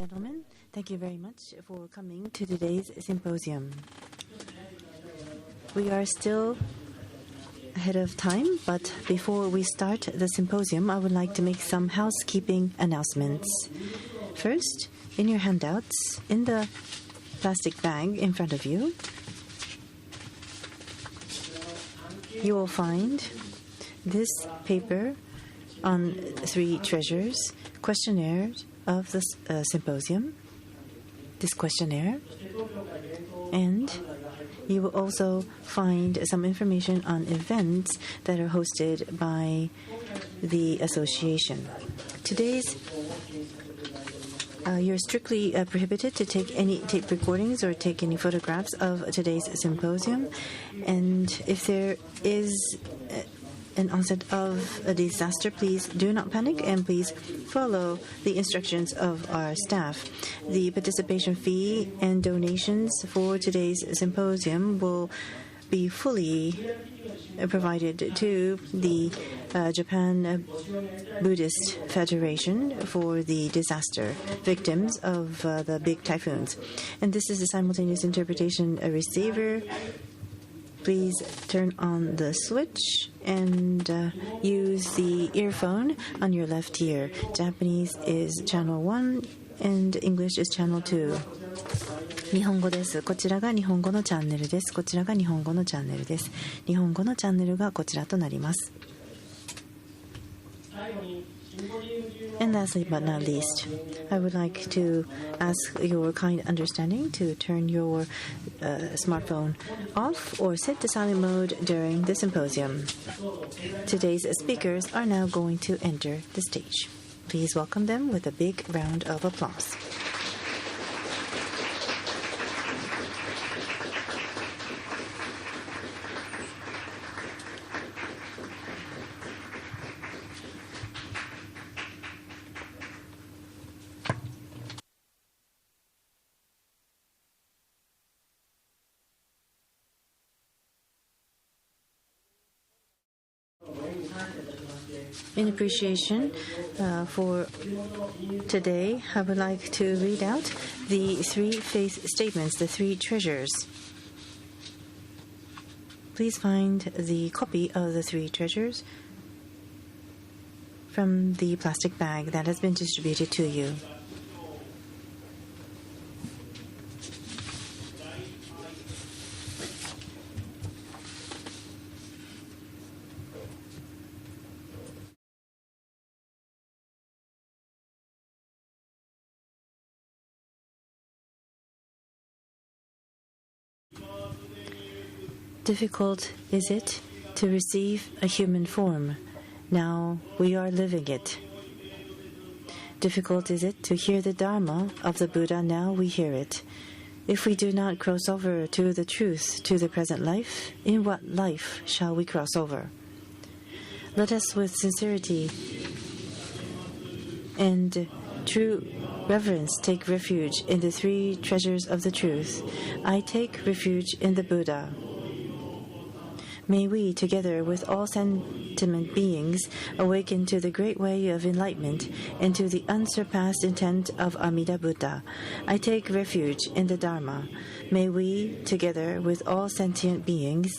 gentlemen, thank you very much for coming to today's symposium. We are still ahead of time, but before we start the symposium, I would like to make some housekeeping announcements. First, in your handouts, in the plastic bag in front of you, you will find this paper on 3 treasures, questionnaire of the symposium, this questionnaire, and you will also find some information on events that are hosted by the association. You're strictly prohibited to take any tape recordings or take any photographs of today's symposium, and if there is an onset of a disaster, please do not panic and please follow the instructions of our staff. The participation fee and donations for today's symposium will be fully provided to the Japan Buddhist Federation for the disaster victims of the big typhoons. And this is a simultaneous interpretation receiver. Please turn on the switch and use the earphone on your left ear. Japanese is channel 1 and English is channel 2. 日本語です。こちらが日本語のチャンネルです。こちらが日本語のチャンネルです。日本語のチャンネルがこちらとなります。And lastly but not least, I would like to ask your kind understanding to turn your smartphone off or set to silent mode during the symposium. Today's speakers are now going to enter the stage. Please welcome them with a big round of applause. In appreciation for today, I would like to read out the 3 faith statements, the 3 treasures. Please find the copy of the 3 treasures from the plastic bag that has been distributed to you. Difficult is it to receive a human form. Now we are living it. Difficult is it to hear the Dharma of the Buddha. Now we hear it. If we do not cross over to the truth, to the present life, in what life shall we cross over? Let us with sincerity and true reverence take refuge in the 3 treasures of the truth. I take refuge in the Buddha. May we, together with all sentient beings, awaken to the great way of enlightenment and to the unsurpassed intent of Amida Buddha. I take refuge in the Dharma. May we, together with all sentient beings,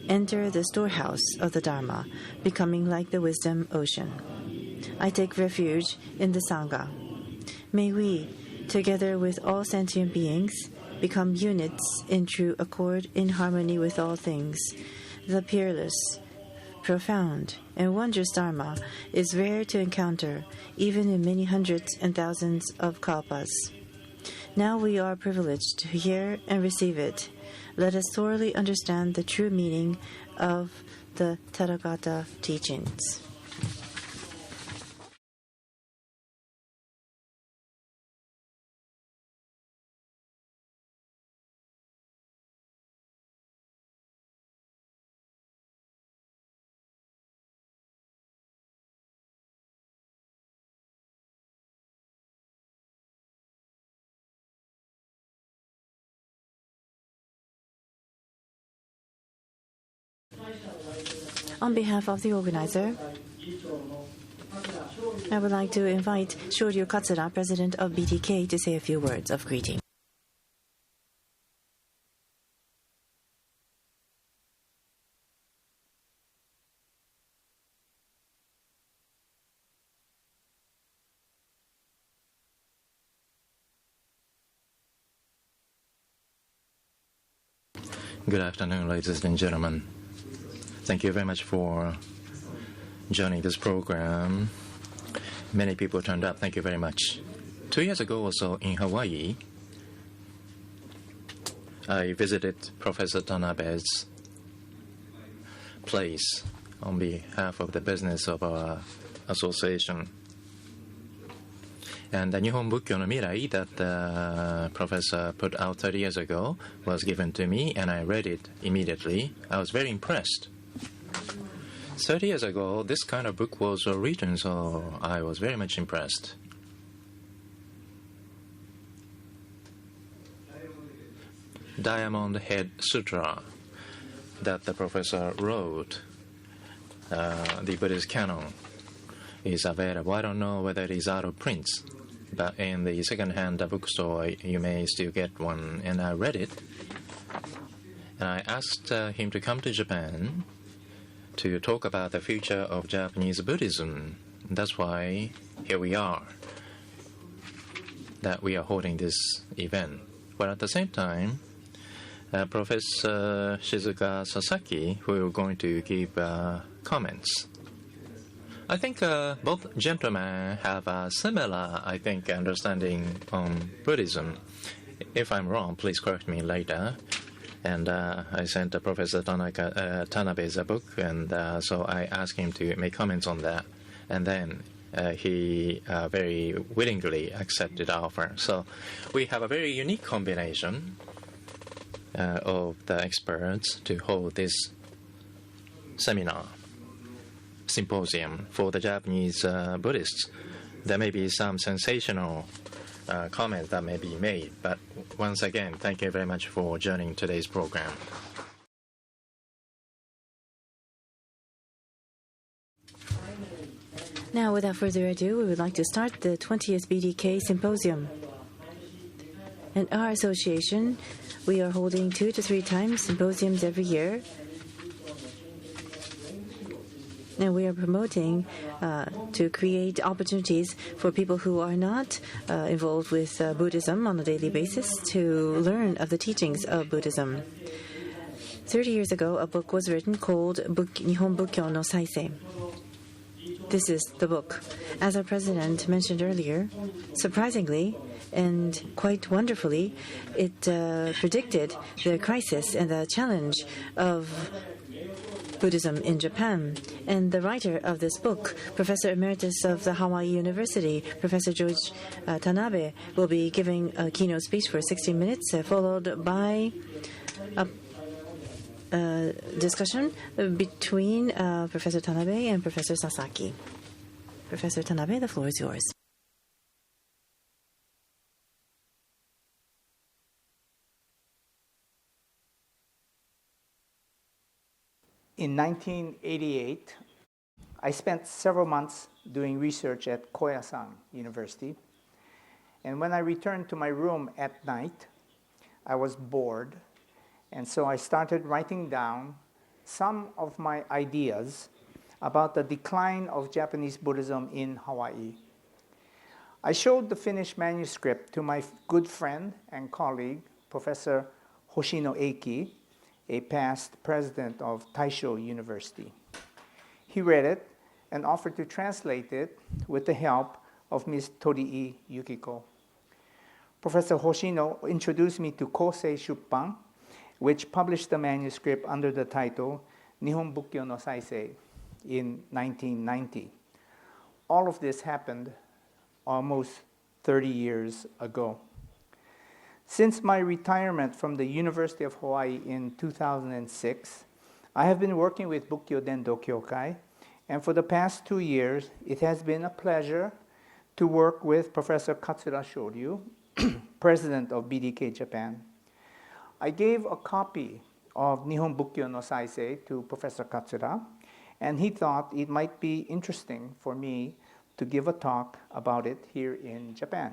enter the storehouse of the Dharma, becoming like the wisdom ocean. I take refuge in the Sangha. May we, together with all sentient beings, become units in true accord, in harmony with all things. The peerless, profound, and wondrous Dharma is rare to encounter, even in many hundreds and thousands of kalpas. Now we are privileged to hear and receive it. Let us thoroughly understand the true meaning of the Tathagata teachings. On behalf of the organizer, I would like to invite Shoryu Katsura, President of BDK, to say a few words of greeting. Good afternoon, ladies and gentlemen. Thank you very much for joining this program. Many people turned up. Thank you very much. 2 years ago or so in Hawaii, I visited Professor Tanabe's place on behalf of the business of our association. And the Nihon Bukkyo no Mirai that the professor put out 30 years ago was given to me, and I read it immediately. I was very impressed. 30 years ago, this kind of book was written, so I was very much impressed. Diamond Head Sutra that the professor wrote, the Buddhist canon, is available. I don't know whether it is out of print, but in the second-hand bookstore you may still get one. And I read it, and I asked him to come to Japan to talk about the future of Japanese Buddhism. That's why here we are, that we are holding this event. But at the same time, Professor Shizuka Sasaki, who are going to give comments. I think both gentlemen have a similar, understanding on Buddhism. If I'm wrong, please correct me later. And I sent Professor Tanabe's book, and so I asked him to make comments on that. And then he very willingly accepted our offer. So we have a very unique combination of the experts to hold this seminar. Symposium for the Japanese Buddhists. There may be some sensational comments that may be made, but once again, thank you very much for joining today's program. Now, without further ado, we would like to start the 20th BDK Symposium. In our association, we are holding 2 to 3 times symposiums every year. And we are promoting to create opportunities for people who are not involved with Buddhism on a daily basis to learn of the teachings of Buddhism. 30 years ago, a book was written called Nihon Bukkyo no Saisei. This is the book. As our president mentioned earlier, surprisingly and quite wonderfully, it predicted the crisis and the challenge of Buddhism in Japan. And the writer of this book, Professor Emeritus of the Hawaii University, Professor George Tanabe, will be giving a keynote speech for 60 minutes, followed by a discussion between Professor Tanabe and Professor Sasaki. Professor Tanabe, the floor is yours. In 1988, I spent several months doing research at Koyasan University. And when I returned to my room at night, I was bored. And so I started writing down some of my ideas about the decline of Japanese Buddhism in Hawaii. I showed the finished manuscript to my good friend and colleague, Professor Hoshino Eiki, a past president of Taisho University. He read it and offered to translate it with the help of Ms. Torii Yukiko. Professor Hoshino introduced me to Kosei Shuppan, which published the manuscript under the title Nihon Bukkyo no Saisei in 1990. All of this happened almost 30 years ago. Since my retirement from the University of Hawaii in 2006, I have been working with Bukkyo Dendo Kyokai, and for the past 2 years, it has been a pleasure to work with Professor Katsura Shoryu, president of BDK Japan. I gave a copy of Nihon Bukkyo no Saisei to Professor Katsura, and he thought it might be interesting for me to give a talk about it here in Japan,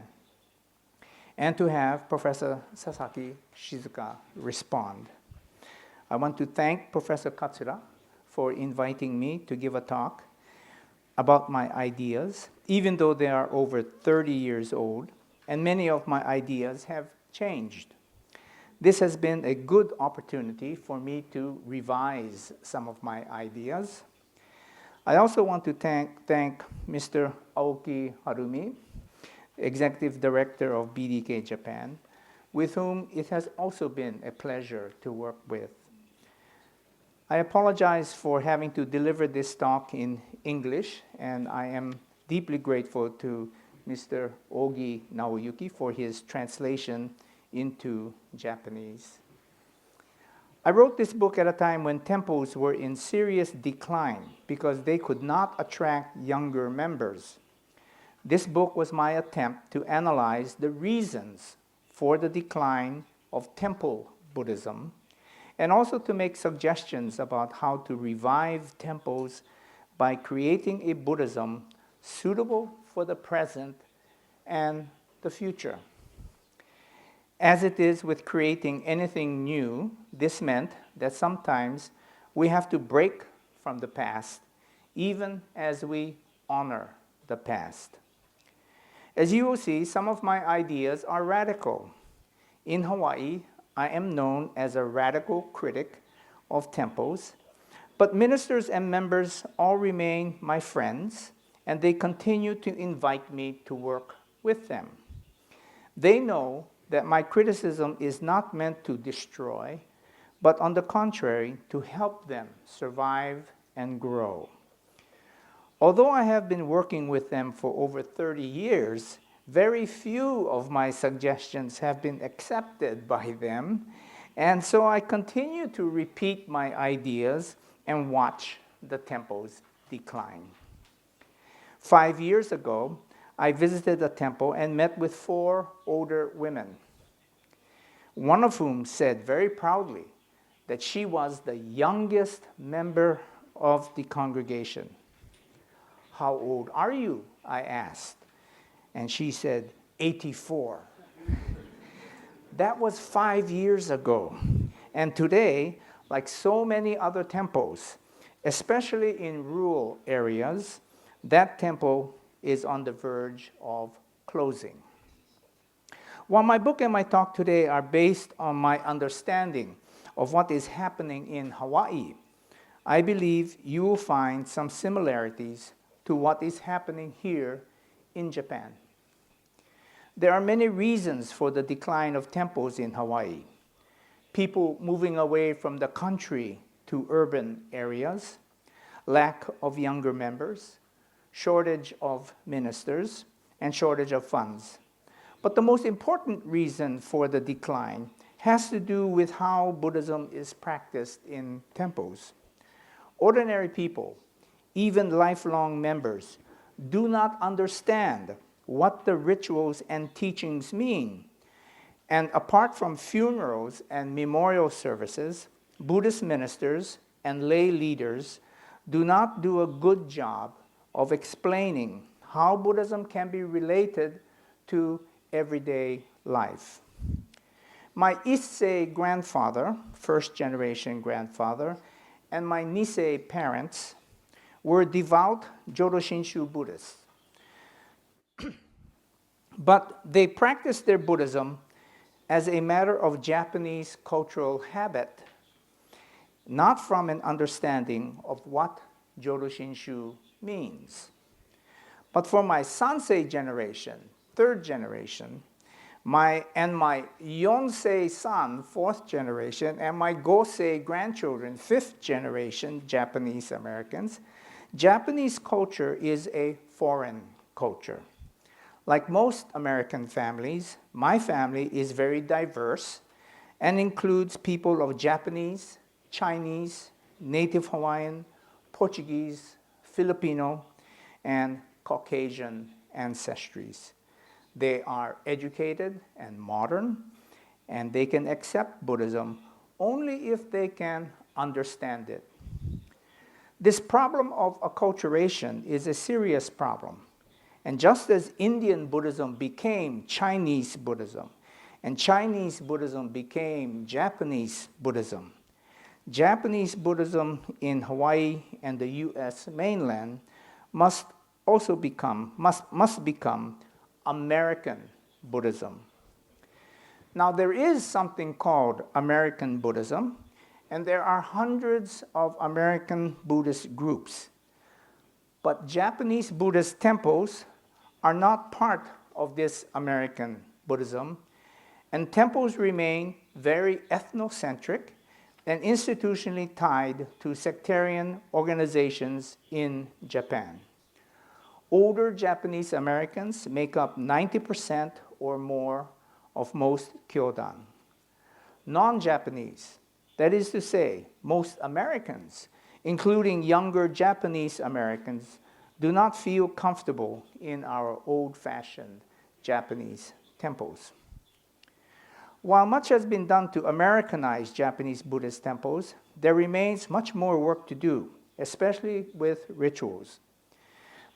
and to have Professor Sasaki Shizuka respond. I want to thank Professor Katsura for inviting me to give a talk about my ideas, even though they are over 30 years old, and many of my ideas have changed. This has been a good opportunity for me to revise some of my ideas. I also want to thank Mr. Aoki Harumi, Executive Director of BDK Japan, with whom it has also been a pleasure to work with. I apologize for having to deliver this talk in English, and I am deeply grateful to Mr. Ogi Naoyuki for his translation into Japanese. I wrote this book at a time when temples were in serious decline because they could not attract younger members. This book was my attempt to analyze the reasons for the decline of temple Buddhism, and also to make suggestions about how to revive temples by creating a Buddhism suitable for the present and the future. As it is with creating anything new, this meant that sometimes we have to break from the past, even as we honor the past. As you will see, some of my ideas are radical. In Hawaii, I am known as a radical critic of temples, but ministers and members all remain my friends, and they continue to invite me to work with them. They know that my criticism is not meant to destroy, but on the contrary, to help them survive and grow. Although I have been working with them for over 30 years, very few of my suggestions have been accepted by them, and so I continue to repeat my ideas and watch the temples decline. 5 years ago, I visited a temple and met with 4 older women, one of whom said very proudly that she was the youngest member of the congregation. "How old are you?" I asked. And she said, 84. That was 5 years ago. And today, like so many other temples, especially in rural areas, that temple is on the verge of closing. While my book and my talk today are based on my understanding of what is happening in Hawaii, I believe you will find some similarities to what is happening here in Japan. There are many reasons for the decline of temples in Hawaii. People moving away from the country to urban areas, lack of younger members, shortage of ministers, and shortage of funds. But the most important reason for the decline has to do with how Buddhism is practiced in temples. Ordinary people, even lifelong members, do not understand what the rituals and teachings mean. And apart from funerals and memorial services, Buddhist ministers and lay leaders do not do a good job of explaining how Buddhism can be related to everyday life. My Issei grandfather, first generation grandfather, and my Nisei parents were devout Jodo Shinshu Buddhists. But they practiced their Buddhism as a matter of Japanese cultural habit, not from an understanding of what Jodo Shinshu means. But for my Sansei generation, third generation, my Yonsei son, fourth generation, and my Gosei grandchildren, fifth generation Japanese Americans, Japanese culture is a foreign culture. Like most American families, my family is very diverse and includes people of Japanese, Chinese, Native Hawaiian, Portuguese, Filipino, and Caucasian ancestries. They are educated and modern, and they can accept Buddhism only if they can understand it. This problem of acculturation is a serious problem, And just as Indian Buddhism became Chinese Buddhism, and Chinese Buddhism became Japanese Buddhism, Japanese Buddhism in Hawaii and the US mainland must become American Buddhism. Now, there is something called American Buddhism, and there are hundreds of American Buddhist groups. But Japanese Buddhist temples are not part of this American Buddhism, and temples remain very ethnocentric and institutionally tied to sectarian organizations in Japan. Older Japanese Americans make up 90% or more of most kyodan. Non-Japanese, that is to say, most Americans, including younger Japanese Americans, do not feel comfortable in our old-fashioned Japanese temples. While much has been done to Americanize Japanese Buddhist temples, there remains much more work to do, especially with rituals.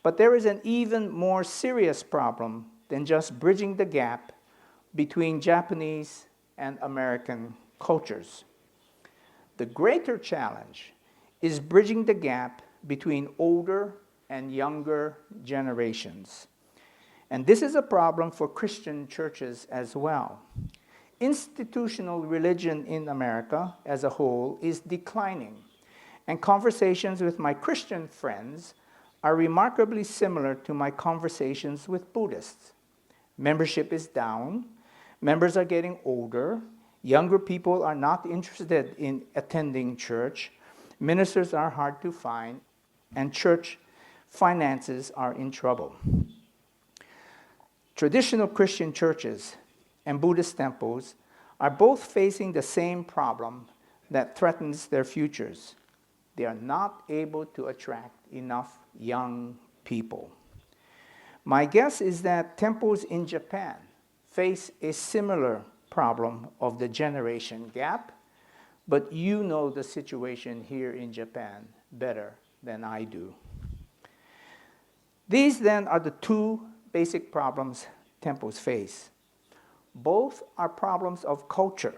But there is an even more serious problem than just bridging the gap between Japanese and American cultures. The greater challenge is bridging the gap between older and younger generations. And this is a problem for Christian churches as well. Institutional religion in America as a whole is declining, and conversations with my Christian friends are remarkably similar to my conversations with Buddhists. Membership is down, members are getting older, younger people are not interested in attending church, ministers are hard to find, and church finances are in trouble. Traditional Christian churches and Buddhist temples are both facing the same problem that threatens their futures. They are not able to attract enough young people. My guess is that temples in Japan face a similar problem of the generation gap, but you know the situation here in Japan better than I do. These then are the two basic problems temples face. Both are problems of culture.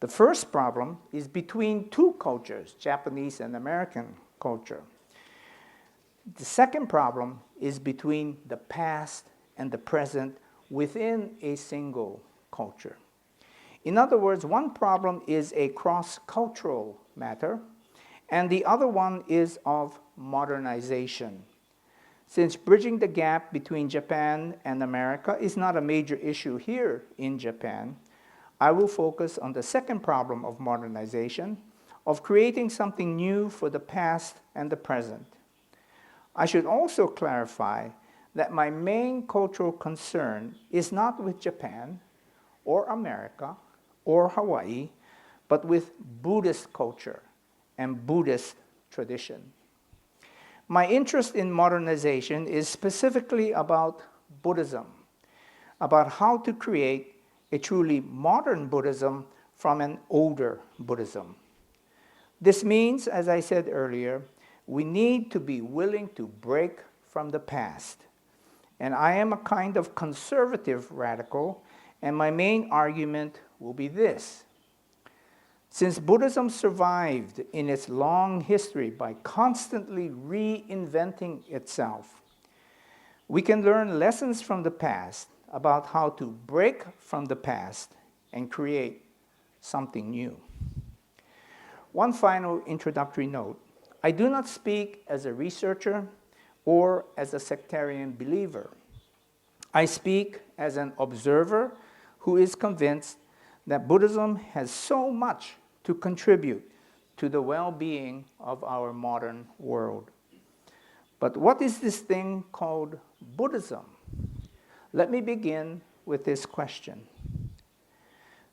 The first problem is between two cultures, Japanese and American culture. The second problem is between the past and the present within a single culture. In other words, one problem is a cross-cultural matter, and the other one is of modernization. Since bridging the gap between Japan and America is not a major issue here in Japan, I will focus on the second problem of modernization, of creating something new for the past and the present. I should also clarify that my main cultural concern is not with Japan or America or Hawaii, but with Buddhist culture and Buddhist tradition. My interest in modernization is specifically about Buddhism, about how to create a truly modern Buddhism from an older Buddhism. This means, as I said earlier, we need to be willing to break from the past. And I am a kind of conservative radical, and my main argument will be this. Since Buddhism survived in its long history by constantly reinventing itself, we can learn lessons from the past about how to break from the past and create something new. One final introductory note. I do not speak as a researcher or as a sectarian believer. I speak as an observer who is convinced that Buddhism has so much to contribute to the well-being of our modern world. But what is this thing called Buddhism? Let me begin with this question.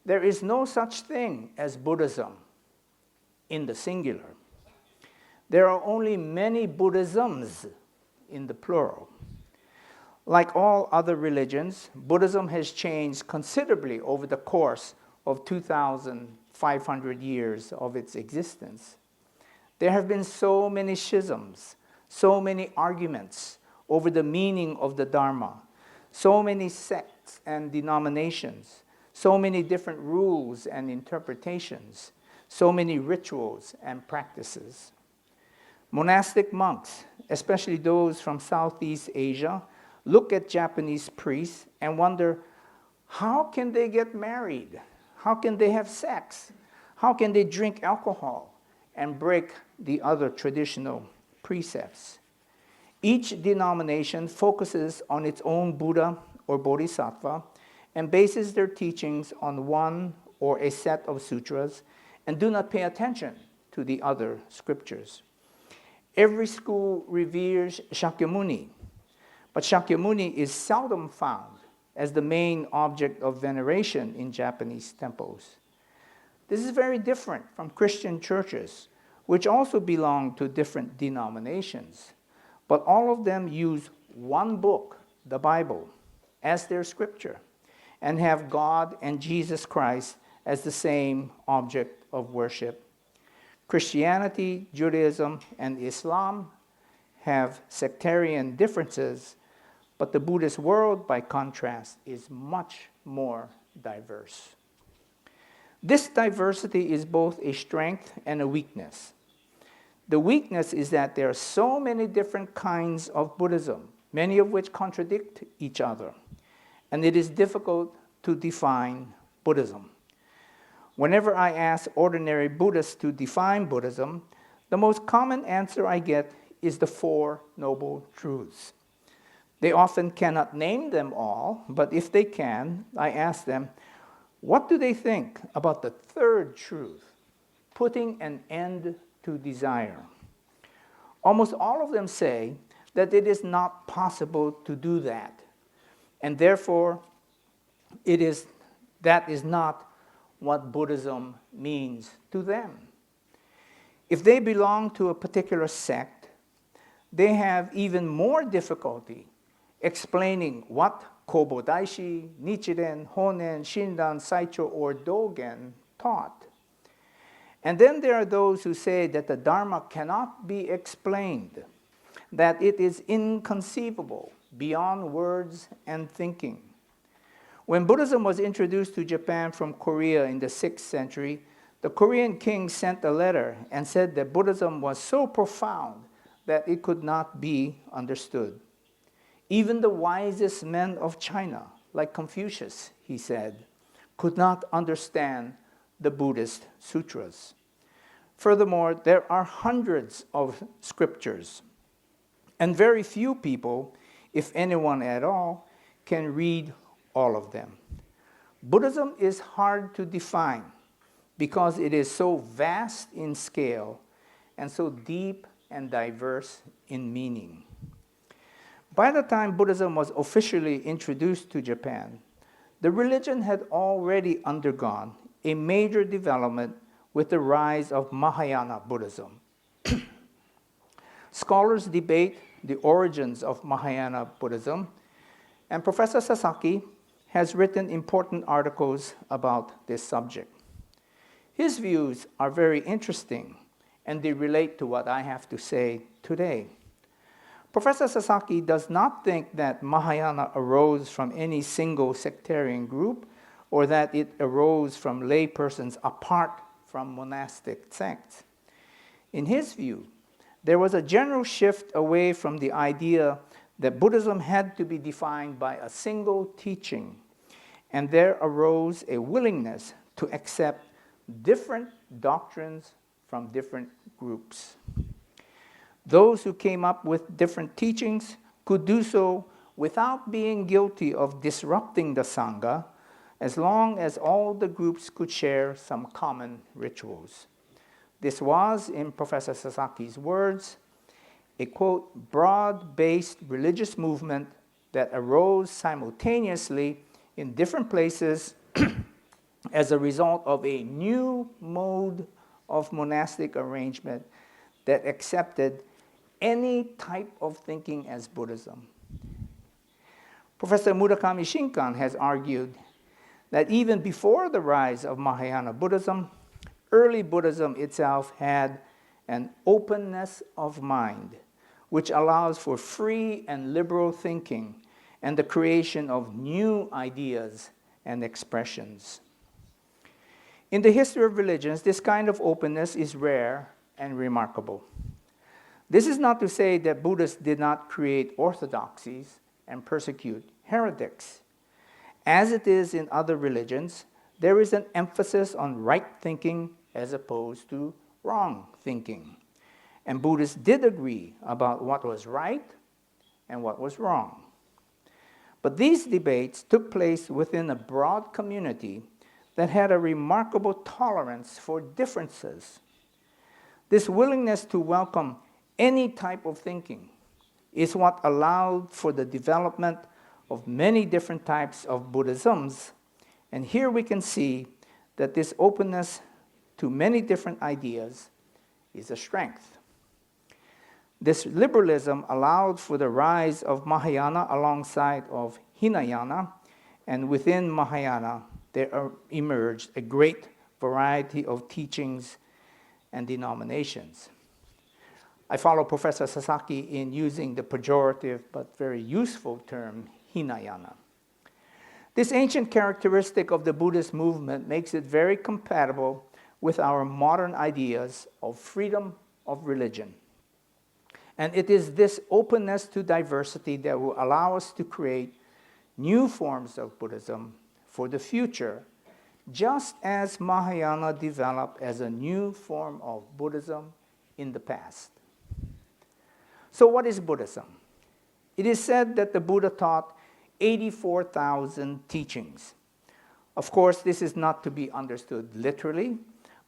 There is no such thing as Buddhism in the singular. There are only many Buddhisms in the plural. Like all other religions, Buddhism has changed considerably over the course of 2,500 years of its existence. There have been so many schisms, so many arguments over the meaning of the Dharma, so many sects and denominations, so many different rules and interpretations, so many rituals and practices. Monastic monks, especially those from Southeast Asia, look at Japanese priests and wonder, how can they get married? How can they have sex? How can they drink alcohol and break the other traditional precepts? Each denomination focuses on its own Buddha or Bodhisattva and bases their teachings on one or a set of sutras and do not pay attention to the other scriptures. Every school reveres Shakyamuni, but Shakyamuni is seldom found as the main object of veneration in Japanese temples. This is very different from Christian churches, which also belong to different denominations, but all of them use one book, the Bible, as their scripture, and have God and Jesus Christ as the same object of worship. Christianity, Judaism, and Islam have sectarian differences, but the Buddhist world, by contrast, is much more diverse. This diversity is both a strength and a weakness. The weakness is that there are so many different kinds of Buddhism, many of which contradict each other, and it is difficult to define Buddhism. Whenever I ask ordinary Buddhists to define Buddhism, the most common answer I get is the Four Noble Truths. They often cannot name them all, but if they can, I ask them, what do they think about the third truth, putting an end to desire? Almost all of them say that it is not possible to do that, and therefore that is not what Buddhism means to them. If they belong to a particular sect, they have even more difficulty explaining what Kobodaishi, Nichiren, Honen, Shinran, Saicho, or Dogen taught. And then there are those who say that the Dharma cannot be explained, that it is inconceivable, beyond words and thinking. When Buddhism was introduced to Japan from Korea in the 6th century, the Korean king sent a letter and said that Buddhism was so profound that it could not be understood. Even the wisest men of China, like Confucius, he said, could not understand the Buddhist sutras. Furthermore, there are hundreds of scriptures, and very few people, if anyone at all, can read all of them. Buddhism is hard to define because it is so vast in scale and so deep and diverse in meaning. By the time Buddhism was officially introduced to Japan, the religion had already undergone a major development with the rise of Mahayana Buddhism. Scholars debate the origins of Mahayana Buddhism, and Professor Sasaki has written important articles about this subject. His views are very interesting, and they relate to what I have to say today. Professor Sasaki does not think that Mahayana arose from any single sectarian group or that it arose from laypersons apart from monastic sects. In his view, there was a general shift away from the idea that Buddhism had to be defined by a single teaching, and there arose a willingness to accept different doctrines from different groups. Those who came up with different teachings could do so without being guilty of disrupting the sangha, as long as all the groups could share some common rituals. This was, in Professor Sasaki's words, a, quote, broad-based religious movement that arose simultaneously in different places as a result of a new mode of monastic arrangement that accepted any type of thinking as Buddhism. Professor Murakami Shinkan has argued that even before the rise of Mahayana Buddhism, early Buddhism itself had an openness of mind, which allows for free and liberal thinking and the creation of new ideas and expressions. In the history of religions, this kind of openness is rare and remarkable. This is not to say that Buddhists did not create orthodoxies and persecute heretics. As it is in other religions, there is an emphasis on right thinking as opposed to wrong thinking. And Buddhists did agree about what was right and what was wrong. But these debates took place within a broad community that had a remarkable tolerance for differences. This willingness to welcome any type of thinking is what allowed for the development of many different types of Buddhisms. And here we can see that this openness to many different ideas is a strength. This liberalism allowed for the rise of Mahayana alongside of Hinayana, and within Mahayana there emerged a great variety of teachings and denominations. I follow Professor Sasaki in using the pejorative but very useful term Hinayana. This ancient characteristic of the Buddhist movement makes it very compatible with our modern ideas of freedom of religion. And it is this openness to diversity that will allow us to create new forms of Buddhism for the future, just as Mahayana developed as a new form of Buddhism in the past. So what is Buddhism? It is said that the Buddha taught 84,000 teachings. Of course, this is not to be understood literally,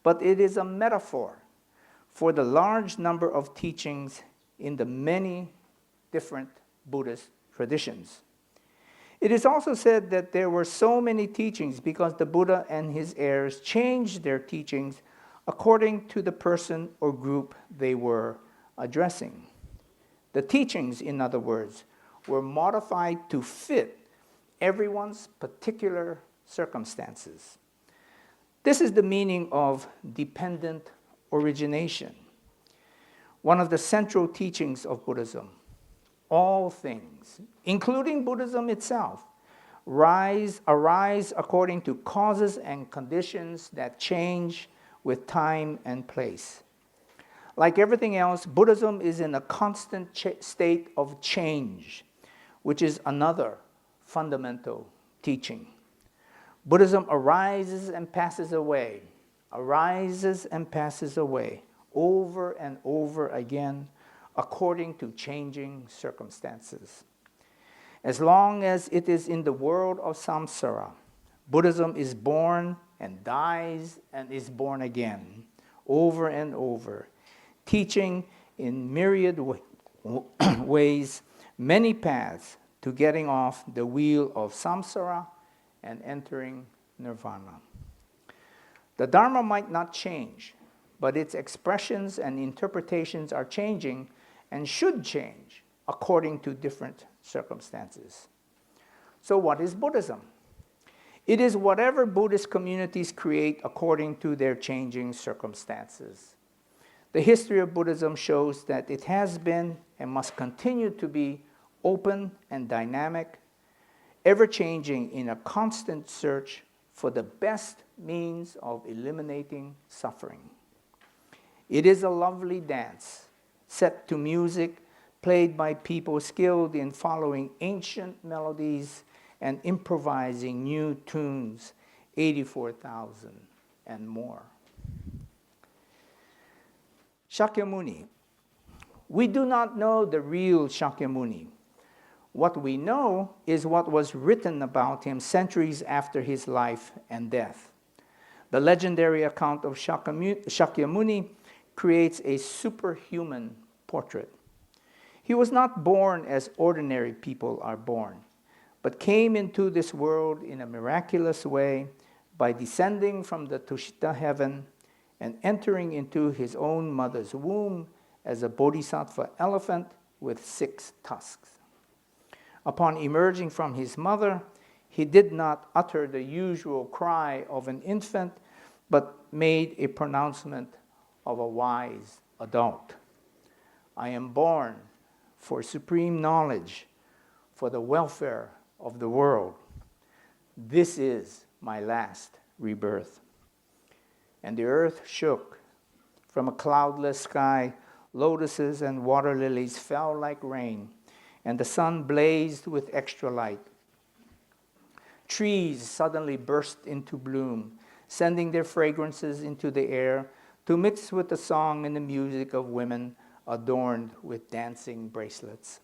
but it is a metaphor for the large number of teachings in the many different Buddhist traditions. It is also said that there were so many teachings because the Buddha and his heirs changed their teachings according to the person or group they were addressing. The teachings, in other words, were modified to fit everyone's particular circumstances. This is the meaning of dependent origination. One of the central teachings of Buddhism: all things, including Buddhism itself, arise according to causes and conditions that change with time and place. Like everything else, Buddhism is in a constant state of change, which is another fundamental teaching. Buddhism arises and passes away, over and over again, according to changing circumstances. As long as it is in the world of samsara, Buddhism is born and dies and is born again, over and over, teaching in myriad ways many paths to getting off the wheel of samsara and entering nirvana. The Dharma might not change, but its expressions and interpretations are changing and should change according to different circumstances. So what is Buddhism? It is whatever Buddhist communities create according to their changing circumstances. The history of Buddhism shows that it has been and must continue to be open and dynamic, ever-changing in a constant search for the best means of eliminating suffering. It is a lovely dance, set to music, played by people skilled in following ancient melodies and improvising new tunes, 84,000 and more. Shakyamuni. We do not know the real Shakyamuni. What we know is what was written about him centuries after his life and death. The legendary account of Shakyamuni creates a superhuman portrait. He was not born as ordinary people are born, but came into this world in a miraculous way by descending from the Tushita heaven and entering into his own mother's womb as a bodhisattva elephant with 6 tusks. Upon emerging from his mother, he did not utter the usual cry of an infant, but made a pronouncement of a wise adult. I am born for supreme knowledge, for the welfare of the world. This is my last rebirth. And the earth shook. From a cloudless sky, lotuses and water lilies fell like rain, and the sun blazed with extra light. Trees suddenly burst into bloom, sending their fragrances into the air to mix with the song and the music of women adorned with dancing bracelets.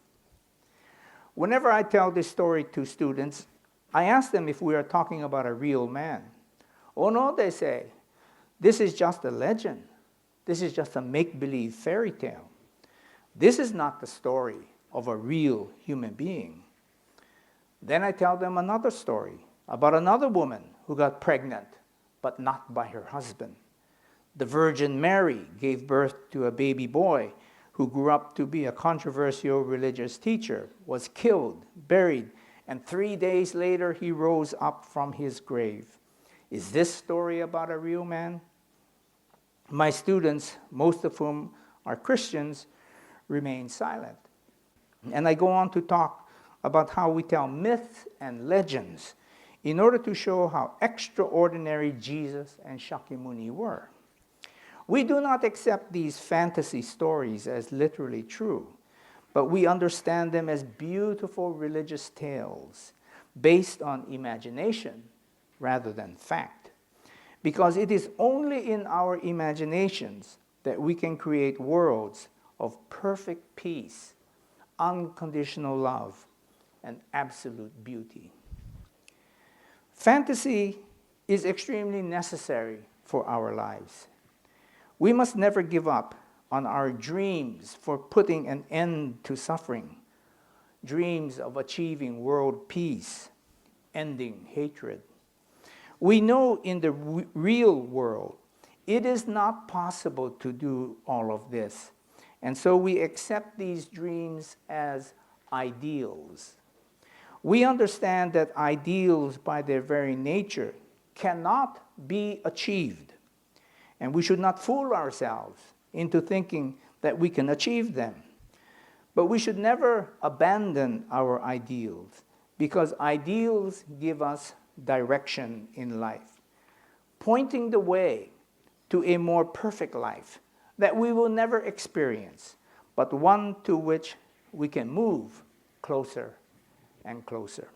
Whenever I tell this story to students, I ask them if we are talking about a real man. Oh no, they say, this is just a legend. This is just a make-believe fairy tale. This is not the story of a real human being. Then I tell them another story about another woman who got pregnant, but not by her husband. The Virgin Mary gave birth to a baby boy who grew up to be a controversial religious teacher, was killed, buried, and 3 days later he rose up from his grave. Is this story about a real man? My students, most of whom are Christians, remain silent. And I go on to talk about how we tell myths and legends in order to show how extraordinary Jesus and Shakyamuni were. We do not accept these fantasy stories as literally true, but we understand them as beautiful religious tales based on imagination rather than fact. Because it is only in our imaginations that we can create worlds of perfect peace, unconditional love, and absolute beauty. Fantasy is extremely necessary for our lives. We must never give up on our dreams for putting an end to suffering, dreams of achieving world peace, ending hatred. We know in the real world it is not possible to do all of this, and so we accept these dreams as ideals. We understand that ideals by their very nature cannot be achieved, and we should not fool ourselves into thinking that we can achieve them. But we should never abandon our ideals, because ideals give us direction in life, pointing the way to a more perfect life that we will never experience, but one to which we can move closer and closer.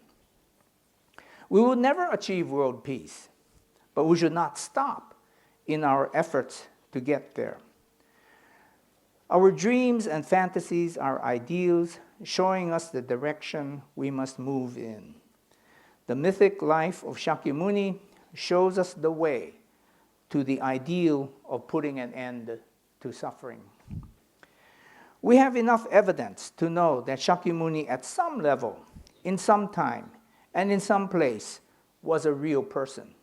We will never achieve world peace, but we should not stop in our efforts to get there. Our dreams and fantasies are ideals showing us the direction we must move in. The mythic life of Shakyamuni shows us the way to the ideal of putting an end to suffering. We have enough evidence to know that Shakyamuni at some level, in some time, and in some place was a real person.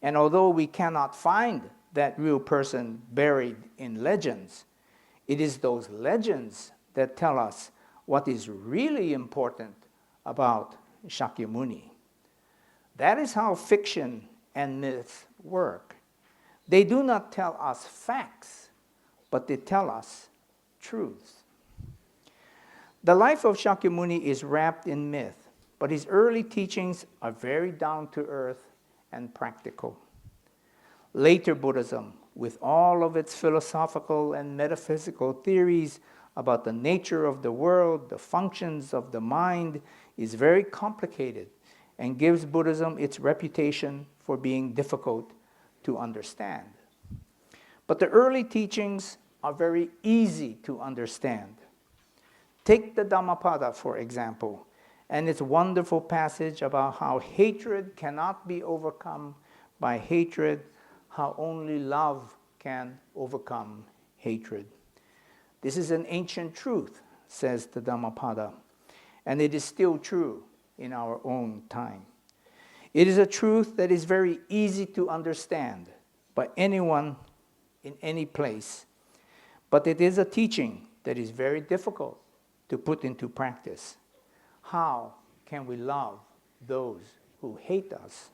And although we cannot find that real person buried in legends, it is those legends that tell us what is really important about Shakyamuni. That is how fiction and myth work. They do not tell us facts, but they tell us truths. The life of Shakyamuni is wrapped in myth, but his early teachings are very down-to-earth and practical. Later Buddhism, with all of its philosophical and metaphysical theories about the nature of the world, the functions of the mind, is very complicated and gives Buddhism its reputation for being difficult to understand. But the early teachings are very easy to understand. Take the Dhammapada, for example, and its wonderful passage about how hatred cannot be overcome by hatred, how only love can overcome hatred. This is an ancient truth, says the Dhammapada, and it is still true in our own time. It is a truth that is very easy to understand by anyone in any place, but it is a teaching that is very difficult to put into practice. How can we love those who hate us?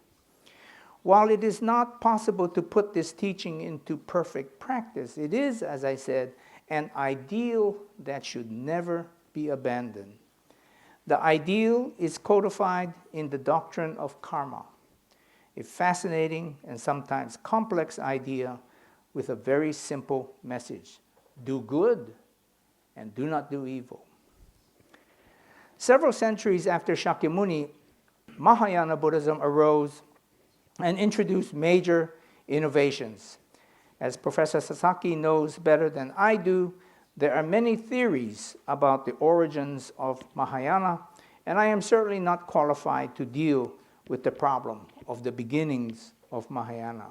While it is not possible to put this teaching into perfect practice, it is, as I said, an ideal that should never be abandoned. The ideal is codified in the doctrine of karma, a fascinating and sometimes complex idea with a very simple message: do good and do not do evil. Several centuries after Shakyamuni, Mahayana Buddhism arose and introduced major innovations. As Professor Sasaki knows better than I do, there are many theories about the origins of Mahayana, and I am certainly not qualified to deal with the problem of the beginnings of Mahayana.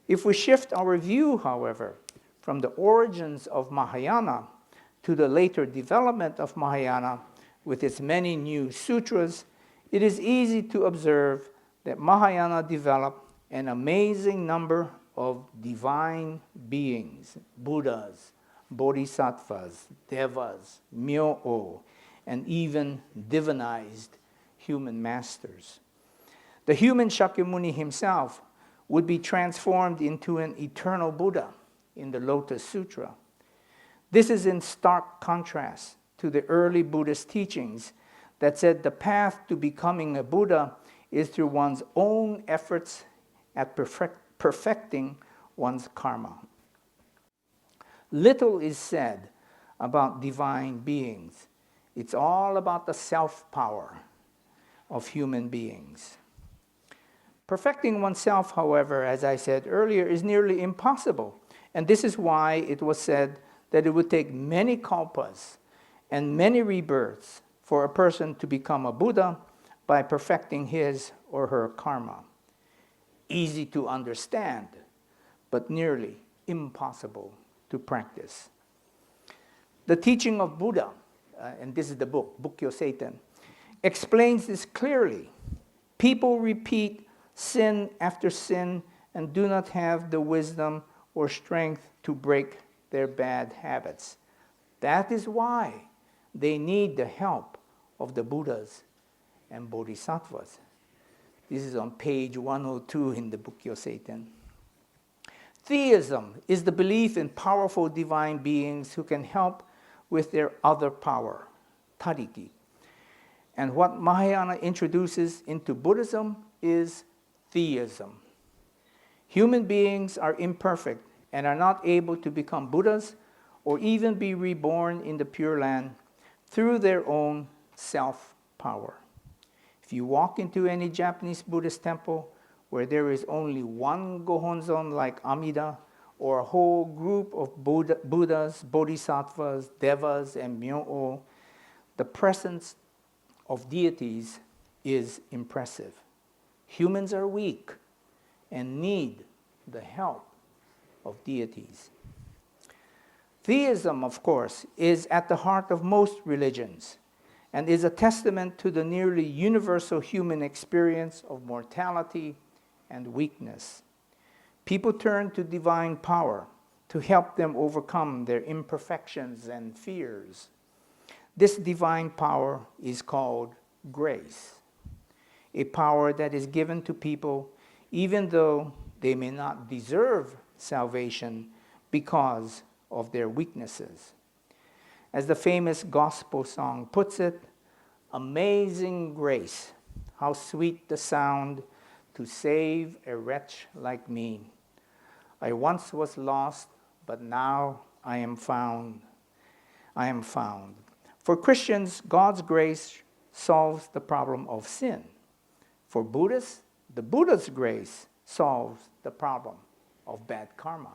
If we shift our view, however, from the origins of Mahayana to the later development of Mahayana with its many new sutras, it is easy to observe that Mahayana developed an amazing number of divine beings, Buddhas, Bodhisattvas, Devas, Myōe, and even divinized human masters. The human Shakyamuni himself would be transformed into an eternal Buddha in the Lotus Sutra. This is in stark contrast to the early Buddhist teachings that said the path to becoming a Buddha is through one's own efforts at perfecting one's karma. Little is said about divine beings. It's all about the self-power of human beings. Perfecting oneself, however, as I said earlier, is nearly impossible. And this is why it was said that it would take many kalpas and many rebirths for a person to become a Buddha by perfecting his or her karma. Easy to understand, but nearly impossible to practice. The teaching of Buddha, and this is the book, Bukkyo Seiten, explains this clearly. People repeat sin after sin and do not have the wisdom or strength to break their bad habits. That is why they need the help of the Buddhas and Bodhisattvas. This is on page 102 in the Bukkyo Seiten. Theism is the belief in powerful divine beings who can help with their other power, tariki. And what Mahayana introduces into Buddhism is theism. Human beings are imperfect and are not able to become Buddhas or even be reborn in the Pure Land through their own self-power. If you walk into any Japanese Buddhist temple where there is only one Gohonzon like Amida, or a whole group of Buddhas, Bodhisattvas, Devas, and Myōe, the presence of deities is impressive. Humans are weak and need the help of deities. Theism, of course, is at the heart of most religions and is a testament to the nearly universal human experience of mortality and weakness. People turn to divine power to help them overcome their imperfections and fears. This divine power is called grace, a power that is given to people even though they may not deserve salvation because of their weaknesses. As the famous gospel song puts it, "Amazing grace, how sweet the sound to save a wretch like me. I once was lost, but now I am found. I am found." For Christians, God's grace solves the problem of sin. For Buddhists, the Buddha's grace solves the problem of bad karma.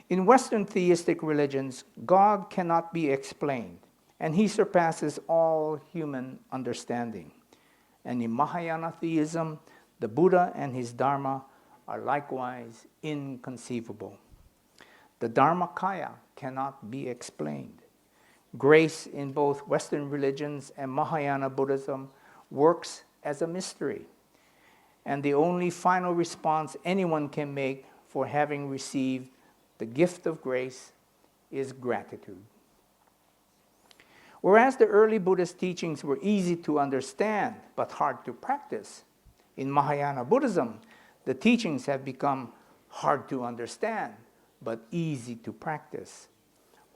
In Western theistic religions, God cannot be explained, and he surpasses all human understanding. And in Mahayana theism, the Buddha and his Dharma are likewise inconceivable. The Dharmakaya cannot be explained. Grace in both Western religions and Mahayana Buddhism works as a mystery, and the only final response anyone can make for having received the gift of grace is gratitude. Whereas the early Buddhist teachings were easy to understand but hard to practice, in Mahayana Buddhism, the teachings have become hard to understand but easy to practice.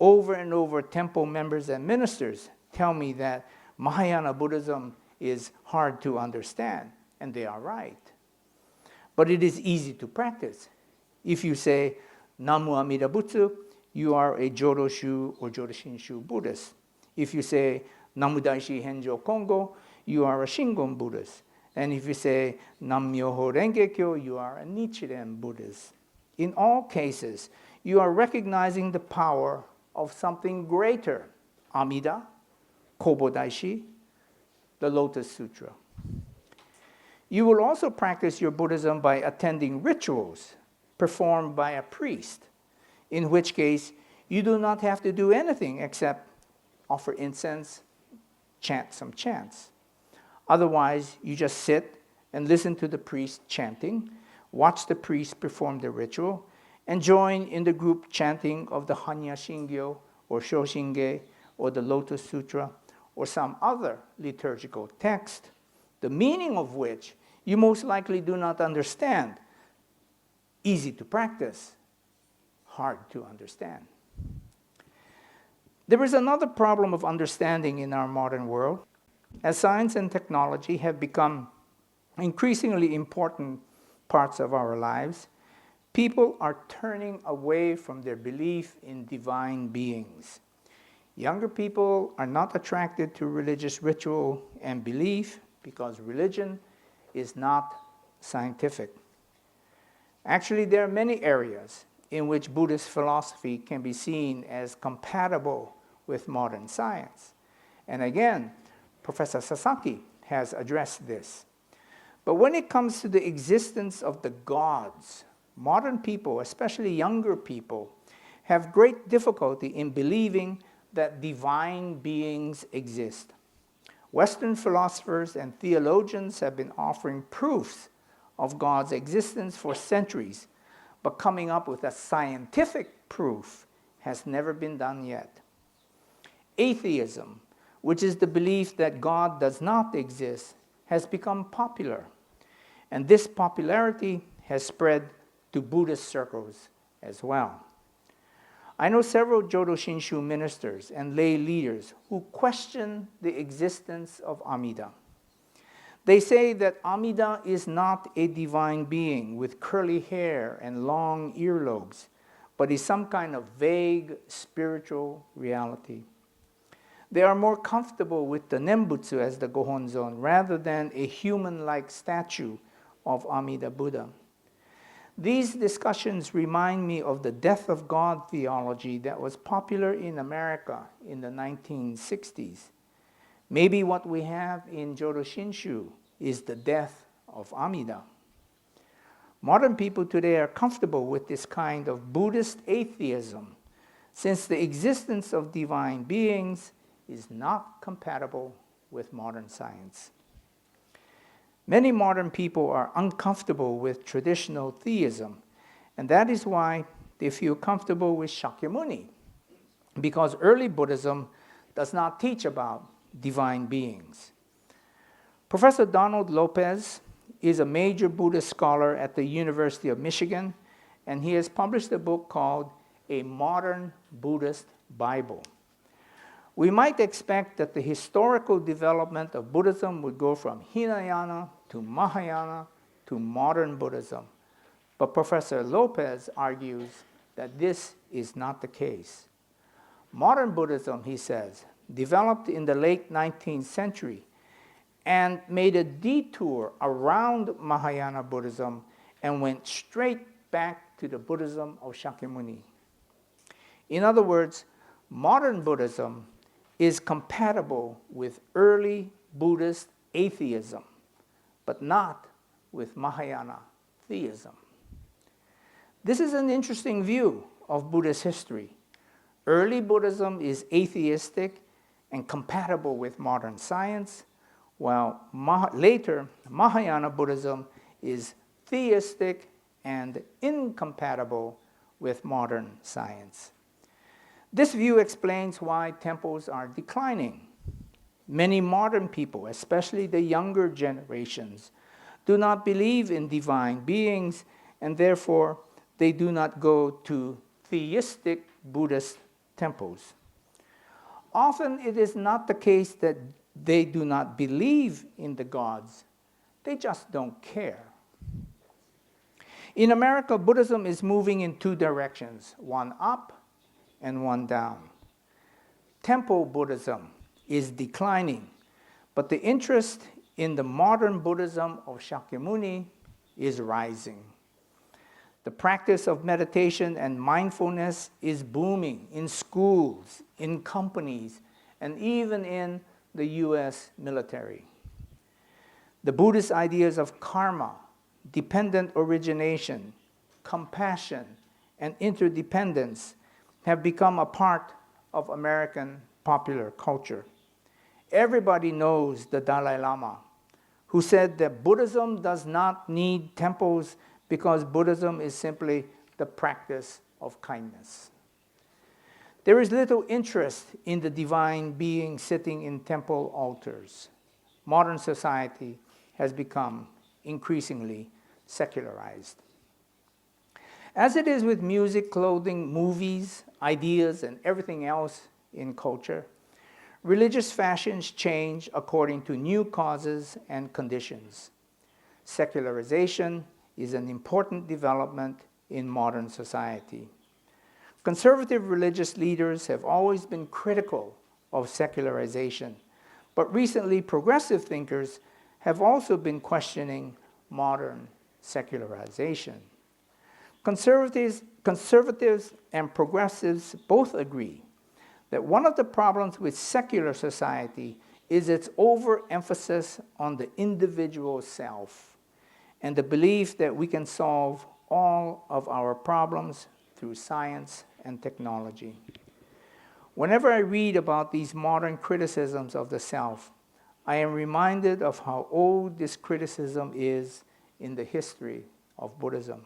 Over and over, temple members and ministers tell me that Mahayana Buddhism is hard to understand, and they are right. But it is easy to practice. If you say, Namu Amida Butsu, you are a Jodoshu or Jodoshinshu Buddhist. If you say, Namu Daishi Henjo Kongo, you are a Shingon Buddhist. And if you say, Nam Myoho Renge Kyo, you are a Nichiren Buddhist. In all cases, you are recognizing the power of something greater, Amida, Kobo Daishi, the Lotus Sutra. You will also practice your Buddhism by attending rituals performed by a priest, in which case you do not have to do anything except offer incense, chant some chants. Otherwise, you just sit and listen to the priest chanting, watch the priest perform the ritual, and join in the group chanting of the Hanya Shingyo or Shoshinge or the Lotus Sutra or some other liturgical text, the meaning of which you most likely do not understand. Easy to practice, hard to understand. There is another problem of understanding in our modern world. As science and technology have become increasingly important parts of our lives, people are turning away from their belief in divine beings. Younger people are not attracted to religious ritual and belief because religion is not scientific. Actually, there are many areas in which Buddhist philosophy can be seen as compatible with modern science. And again, Professor Sasaki has addressed this. But when it comes to the existence of the gods, modern people, especially younger people, have great difficulty in believing that divine beings exist. Western philosophers and theologians have been offering proofs of God's existence for centuries, but coming up with a scientific proof has never been done yet. Atheism, which is the belief that God does not exist, has become popular. And this popularity has spread to Buddhist circles as well. I know several Jodo Shinshu ministers and lay leaders who question the existence of Amida. They say that Amida is not a divine being with curly hair and long earlobes, but is some kind of vague spiritual reality. They are more comfortable with the Nembutsu as the Gohonzon rather than a human-like statue of Amida Buddha. These discussions remind me of the death of God theology that was popular in America in the 1960s. Maybe what we have in Jodo Shinshu is the death of Amida. Modern people today are comfortable with this kind of Buddhist atheism, since the existence of divine beings is not compatible with modern science. Many modern people are uncomfortable with traditional theism, and that is why they feel comfortable with Shakyamuni, because early Buddhism does not teach about divine beings. Professor Donald Lopez is a major Buddhist scholar at the University of Michigan, and he has published a book called A Modern Buddhist Bible. We might expect that the historical development of Buddhism would go from Hinayana to Mahayana to modern Buddhism. But Professor Lopez argues that this is not the case. Modern Buddhism, he says, developed in the late 19th century and made a detour around Mahayana Buddhism and went straight back to the Buddhism of Shakyamuni. In other words, modern Buddhism is compatible with early Buddhist atheism, but not with Mahayana theism. This is an interesting view of Buddhist history. Early Buddhism is atheistic and compatible with modern science, while later Mahayana Buddhism is theistic and incompatible with modern science. This view explains why temples are declining. Many modern people, especially the younger generations, do not believe in divine beings, and therefore they do not go to theistic Buddhist temples. Often it is not the case that they do not believe in the gods, they just don't care. In America, Buddhism is moving in two directions, one up and one down. Temple Buddhism is declining, but the interest in the modern Buddhism of Shakyamuni is rising. The practice of meditation and mindfulness is booming in schools, in companies, and even in the US military. The Buddhist ideas of karma, dependent origination, compassion, and interdependence have become a part of American popular culture. Everybody knows the Dalai Lama, who said that Buddhism does not need temples because Buddhism is simply the practice of kindness. There is little interest in the divine being sitting in temple altars. Modern society has become increasingly secularized. As it is with music, clothing, movies, ideas, and everything else in culture, religious fashions change according to new causes and conditions. Secularization is an important development in modern society. Conservative religious leaders have always been critical of secularization, but recently progressive thinkers have also been questioning modern secularization. Conservatives and progressives both agree that one of the problems with secular society is its overemphasis on the individual self and the belief that we can solve all of our problems through science and technology. Whenever I read about these modern criticisms of the self, I am reminded of how old this criticism is in the history of Buddhism.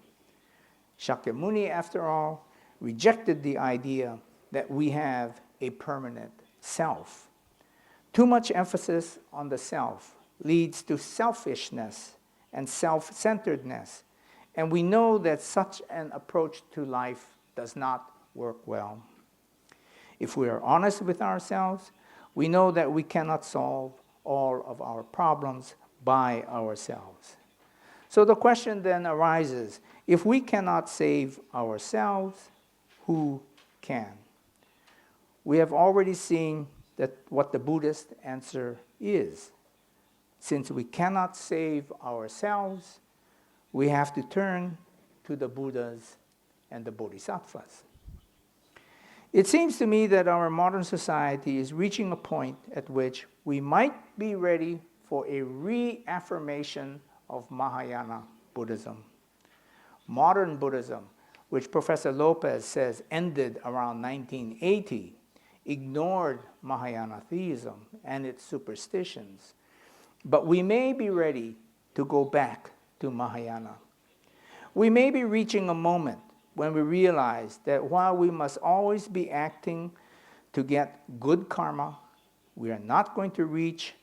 Shakyamuni, after all, rejected the idea that we have a permanent self. Too much emphasis on the self leads to selfishness and self-centeredness, and we know that such an approach to life does not work well. If we are honest with ourselves, we know that we cannot solve all of our problems by ourselves. So the question then arises, if we cannot save ourselves, who can? We have already seen that what the Buddhist answer is. Since we cannot save ourselves, we have to turn to the Buddhas and the Bodhisattvas. It seems to me that our modern society is reaching a point at which we might be ready for a reaffirmation of Mahayana Buddhism. Modern Buddhism, which Professor Lopez says ended around 1980, ignored Mahayana theism and its superstitions. But we may be ready to go back to Mahayana. We may be reaching a moment when we realize that while we must always be acting to get good karma, we are not going to reach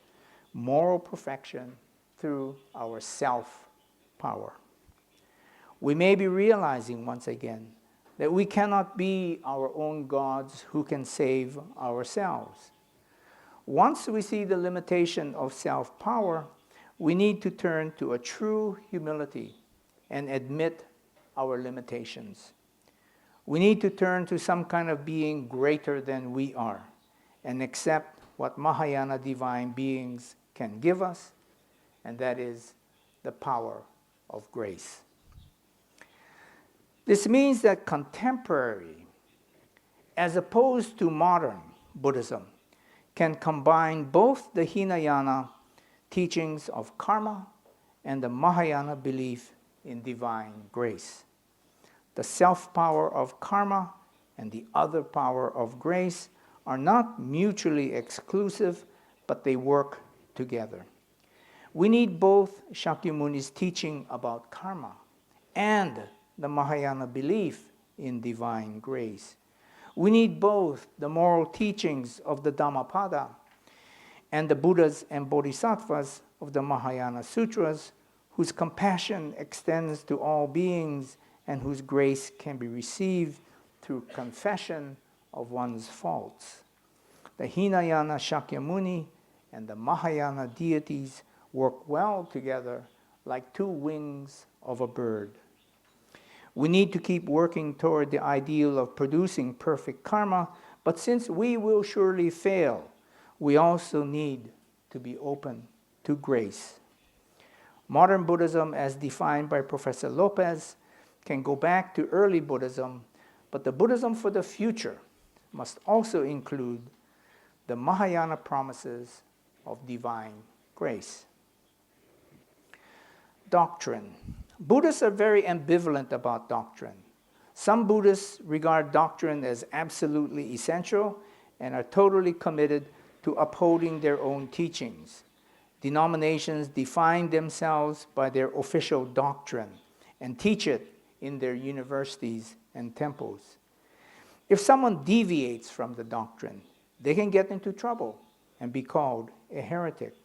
moral perfection through our self-power. We may be realizing once again that we cannot be our own gods who can save ourselves. Once we see the limitation of self-power, we need to turn to a true humility and admit our limitations. We need to turn to some kind of being greater than we are and accept what Mahayana divine beings can give us, and that is the power of grace. This means that contemporary, as opposed to modern Buddhism, can combine both the Hinayana teachings of karma and the Mahayana belief in divine grace. The self-power of karma and the other power of grace are not mutually exclusive, but they work together. We need both Shakyamuni's teaching about karma and the Mahayana belief in divine grace. We need both the moral teachings of the Dhammapada and the Buddhas and Bodhisattvas of the Mahayana Sutras, whose compassion extends to all beings and whose grace can be received through confession of one's faults. The Hinayana Shakyamuni and the Mahayana deities work well together like two wings of a bird. We need to keep working toward the ideal of producing perfect karma, but since we will surely fail, we also need to be open to grace. Modern Buddhism, as defined by Professor Lopez, can go back to early Buddhism, but the Buddhism for the future must also include the Mahayana promises of divine grace. Doctrine. Buddhists are very ambivalent about doctrine. Some Buddhists regard doctrine as absolutely essential and are totally committed to upholding their own teachings. Denominations define themselves by their official doctrine and teach it in their universities and temples. If someone deviates from the doctrine, they can get into trouble and be called a heretic.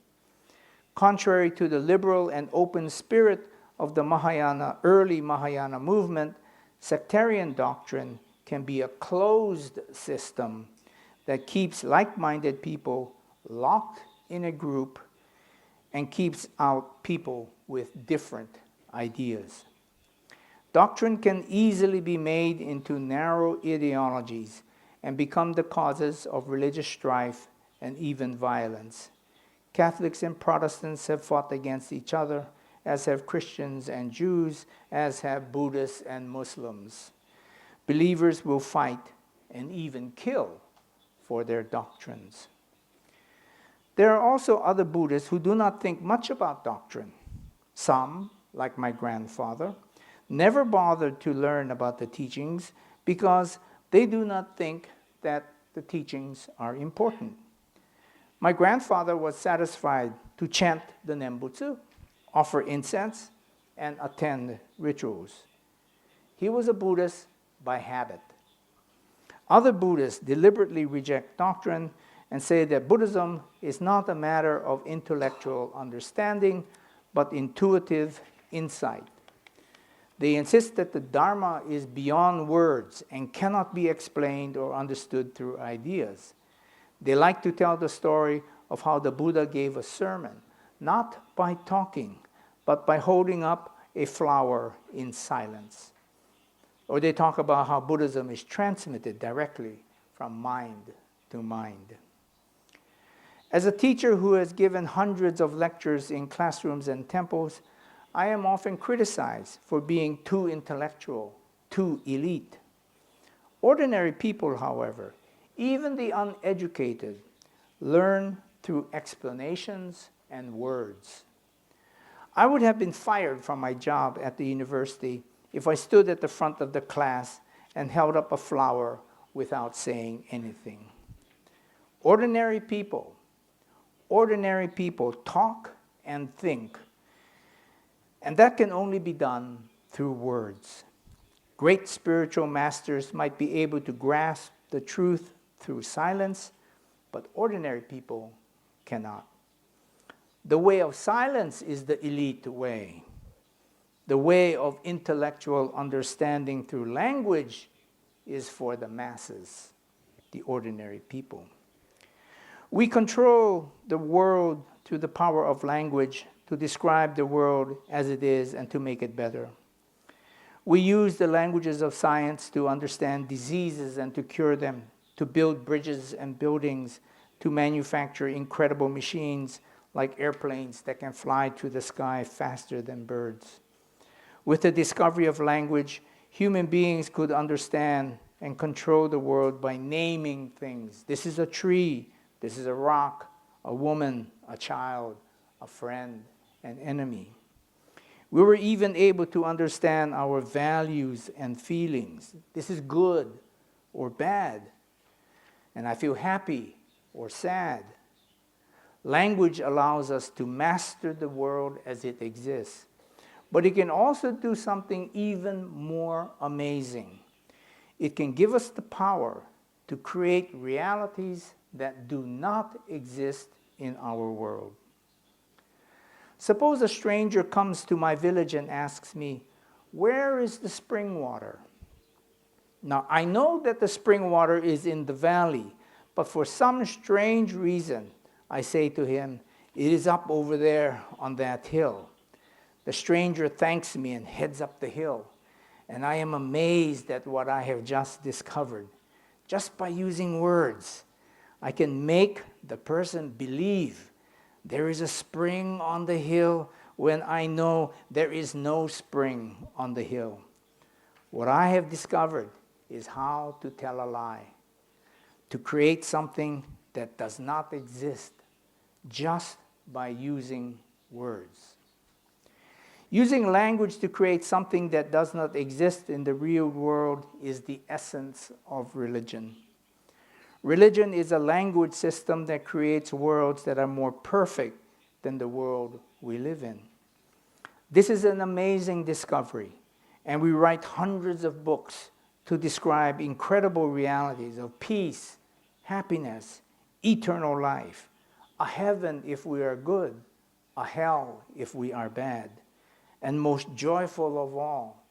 Contrary to the liberal and open spirit of the early Mahayana movement, sectarian doctrine can be a closed system that keeps like-minded people locked in a group and keeps out people with different ideas. Doctrine can easily be made into narrow ideologies and become the causes of religious strife and even violence. Catholics and Protestants have fought against each other, as have Christians and Jews, as have Buddhists and Muslims. Believers will fight and even kill for their doctrines. There are also other Buddhists who do not think much about doctrine. Some, like my grandfather, never bothered to learn about the teachings because they do not think that the teachings are important. My grandfather was satisfied to chant the Nembutsu, offer incense, and attend rituals. He was a Buddhist by habit. Other Buddhists deliberately reject doctrine and say that Buddhism is not a matter of intellectual understanding, but intuitive insight. They insist that the Dharma is beyond words and cannot be explained or understood through ideas. They like to tell the story of how the Buddha gave a sermon, not by talking, but by holding up a flower in silence. Or they talk about how Buddhism is transmitted directly from mind to mind. As a teacher who has given hundreds of lectures in classrooms and temples, I am often criticized for being too intellectual, too elite. Ordinary people, however, even the uneducated, learn through explanations and words. I would have been fired from my job at the university if I stood at the front of the class and held up a flower without saying anything. Ordinary people talk and think, and that can only be done through words. Great spiritual masters might be able to grasp the truth through silence, but ordinary people cannot. The way of silence is the elite way. The way of intellectual understanding through language is for the masses, the ordinary people. We control the world through the power of language to describe the world as it is and to make it better. We use the languages of science to understand diseases and to cure them, to build bridges and buildings, to manufacture incredible machines like airplanes that can fly through the sky faster than birds. With the discovery of language, human beings could understand and control the world by naming things. This is a tree, this is a rock, a woman, a child, a friend, an enemy. We were even able to understand our values and feelings. This is good or bad, and I feel happy or sad. Language allows us to master the world as it exists, but it can also do something even more amazing. It can give us the power to create realities that do not exist in our world. Suppose a stranger comes to my village and asks me, "Where is the spring water?" Now, I know that the spring water is in the valley, but for some strange reason, I say to him, it is up over there on that hill. The stranger thanks me and heads up the hill, and I am amazed at what I have just discovered. Just by using words, I can make the person believe there is a spring on the hill when I know there is no spring on the hill. What I have discovered is how to tell a lie, to create something that does not exist just by using words. Using language to create something that does not exist in the real world is the essence of religion. Religion is a language system that creates worlds that are more perfect than the world we live in. This is an amazing discovery, and we write hundreds of books to describe incredible realities of peace, happiness, eternal life, a heaven if we are good, a hell if we are bad, and most joyful of all,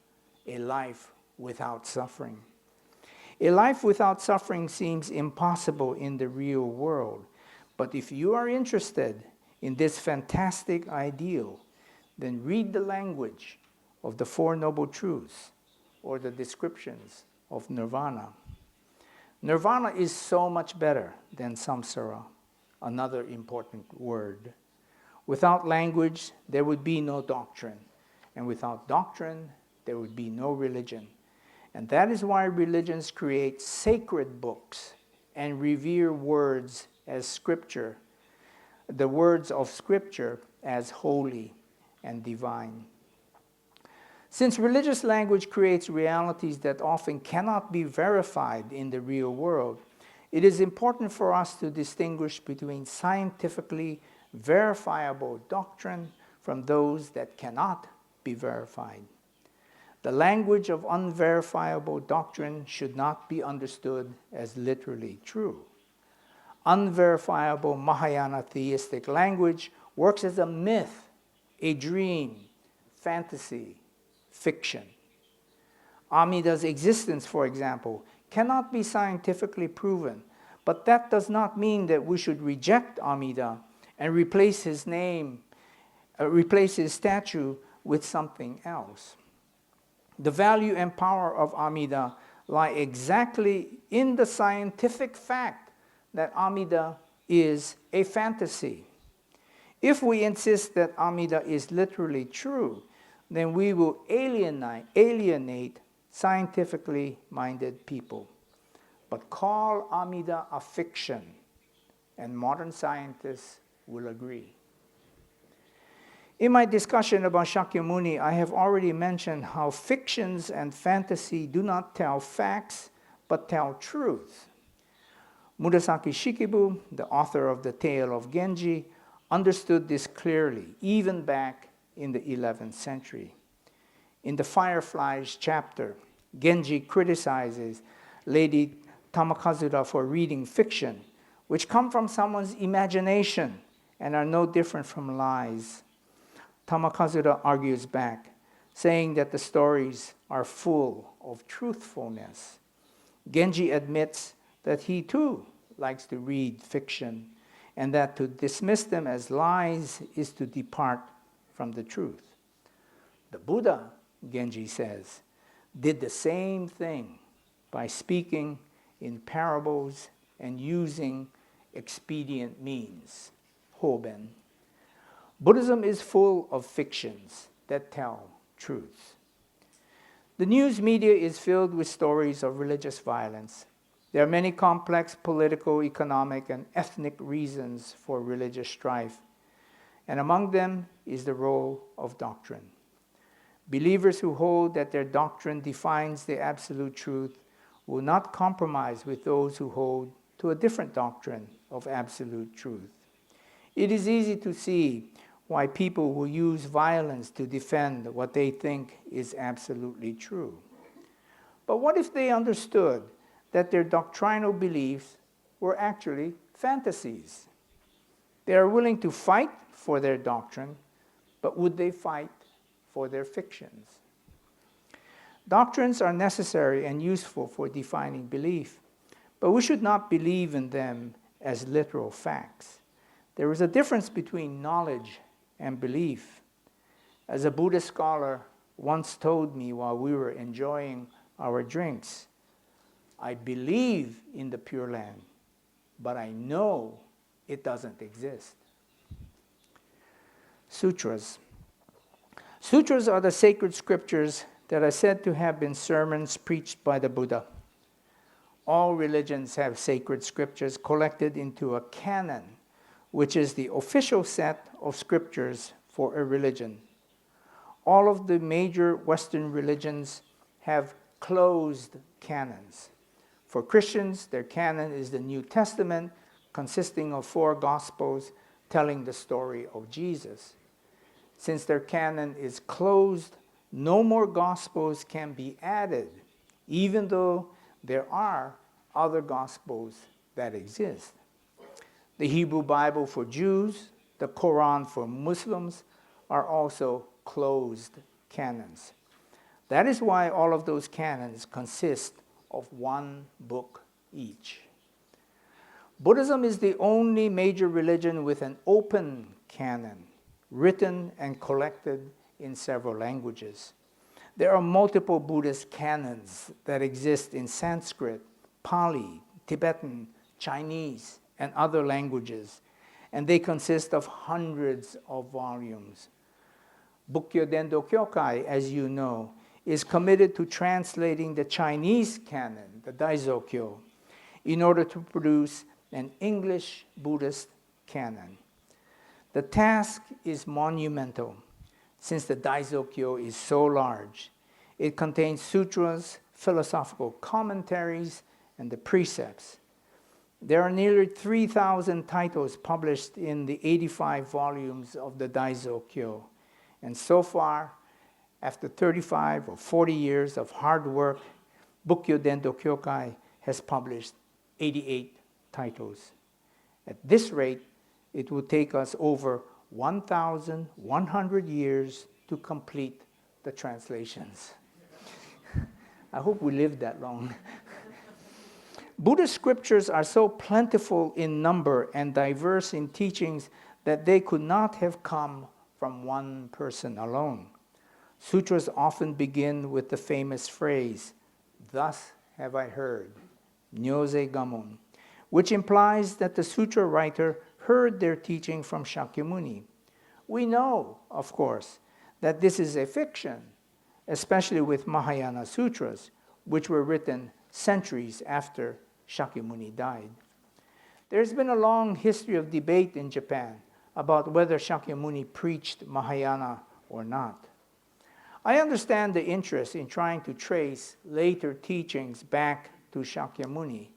a life without suffering. A life without suffering seems impossible in the real world, but if you are interested in this fantastic ideal, then read the language of the Four Noble Truths or the descriptions of nirvana. Nirvana is so much better than samsara, another important word. Without language, there would be no doctrine. And without doctrine, there would be no religion. And that is why religions create sacred books and revere words as scripture, the words of scripture as holy and divine. Since religious language creates realities that often cannot be verified in the real world, it is important for us to distinguish between scientifically verifiable doctrine from those that cannot be verified. The language of unverifiable doctrine should not be understood as literally true. Unverifiable Mahayana theistic language works as a myth, a dream, fantasy, fiction. Amida's existence, for example, cannot be scientifically proven, but that does not mean that we should reject Amida and replace his statue with something else. The value and power of Amida lie exactly in the scientific fact that Amida is a fantasy. If we insist that Amida is literally true, then we will alienate scientifically minded people. But call Amida a fiction, and modern scientists will agree. In my discussion about Shakyamuni, I have already mentioned how fictions and fantasy do not tell facts, but tell truth. Murasaki Shikibu, the author of the Tale of Genji, understood this clearly, even back in the 11th century. In the Fireflies chapter, Genji criticizes Lady Tamakazura for reading fiction, which come from someone's imagination and are no different from lies. Tamakazura argues back, saying that the stories are full of truthfulness. Genji admits that he too likes to read fiction, and that to dismiss them as lies is to depart from the truth. The Buddha, Genji says, did the same thing by speaking in parables and using expedient means, hoben. Buddhism is full of fictions that tell truth. The news media is filled with stories of religious violence. There are many complex political, economic, and ethnic reasons for religious strife, and among them is the role of doctrine. Believers who hold that their doctrine defines the absolute truth will not compromise with those who hold to a different doctrine of absolute truth. It is easy to see why people will use violence to defend what they think is absolutely true. But what if they understood that their doctrinal beliefs were actually fantasies? They are willing to fight for their doctrine, but would they fight for their fictions? Doctrines are necessary and useful for defining belief, but we should not believe in them as literal facts. There is a difference between knowledge and belief. As a Buddhist scholar once told me while we were enjoying our drinks, I believe in the Pure Land, but I know it doesn't exist. Sutras. Sutras are the sacred scriptures that are said to have been sermons preached by the Buddha. All religions have sacred scriptures collected into a canon, which is the official set of scriptures for a religion. All of the major Western religions have closed canons. For Christians, their canon is the New Testament, consisting of 4 Gospels telling the story of Jesus. Since their canon is closed, no more Gospels can be added, even though there are other Gospels that exist. The Hebrew Bible for Jews, the Quran for Muslims, are also closed canons. That is why all of those canons consist of 1 book each. Buddhism is the only major religion with an open canon, written and collected in several languages. There are multiple Buddhist canons that exist in Sanskrit, Pali, Tibetan, Chinese, and other languages, and they consist of hundreds of volumes. Bukkyo Dendo Kyokai, as you know, is committed to translating the Chinese canon, the Daizokyo, in order to produce an English Buddhist canon. The task is monumental, since the Daizokyo is so large. It contains sutras, philosophical commentaries, and the precepts. There are nearly 3,000 titles published in the 85 volumes of the Daizokyo, and so far, after 35 or 40 years of hard work, Bukkyo Dendo Kyokai has published 88 titles. At this rate, it will take us over 1,100 years to complete the translations. I hope we live that long. Buddhist scriptures are so plentiful in number and diverse in teachings that they could not have come from one person alone. Sutras often begin with the famous phrase, "Thus have I heard," Myōe Gamon, which implies that the sutra writer heard their teaching from Shakyamuni. We know, of course, that this is a fiction, especially with Mahayana sutras, which were written centuries after Shakyamuni died. There's been a long history of debate in Japan about whether Shakyamuni preached Mahayana or not. I understand the interest in trying to trace later teachings back to Shakyamuni,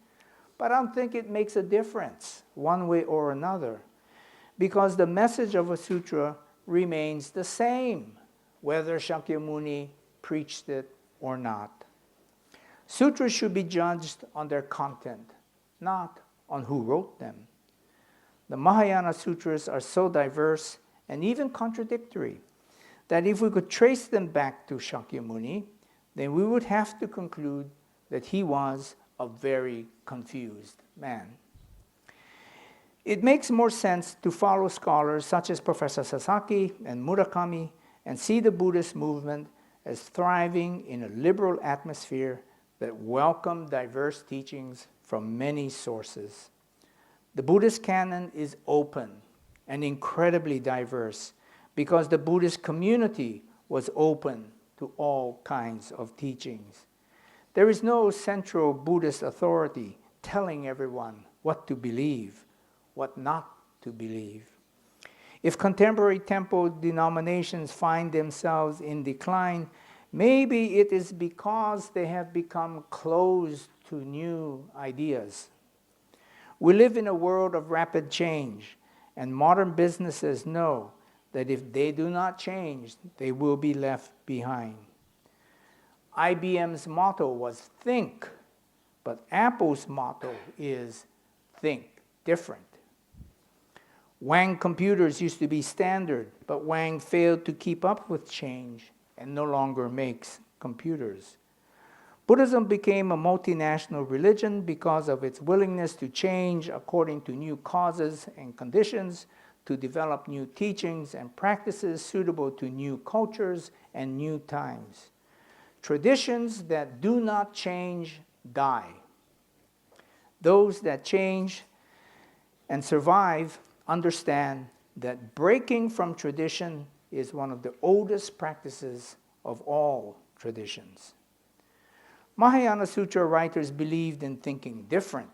but I don't think it makes a difference one way or another, because the message of a sutra remains the same, whether Shakyamuni preached it or not. Sutras should be judged on their content, not on who wrote them. The Mahayana sutras are so diverse and even contradictory that if we could trace them back to Shakyamuni, then we would have to conclude that he was a very confused man. It makes more sense to follow scholars such as Professor Sasaki and Murakami and see the Buddhist movement as thriving in a liberal atmosphere that welcomed diverse teachings from many sources. The Buddhist canon is open and incredibly diverse because the Buddhist community was open to all kinds of teachings. There is no central Buddhist authority telling everyone what to believe, what not to believe. If contemporary temple denominations find themselves in decline, maybe it is because they have become closed to new ideas. We live in a world of rapid change, and modern businesses know that if they do not change, they will be left behind. IBM's motto was think, but Apple's motto is think different. Wang computers used to be standard, but Wang failed to keep up with change and no longer makes computers. Buddhism became a multinational religion because of its willingness to change according to new causes and conditions, to develop new teachings and practices suitable to new cultures and new times. Traditions that do not change die. Those that change and survive understand that breaking from tradition is one of the oldest practices of all traditions. Mahayana Sutra writers believed in thinking different.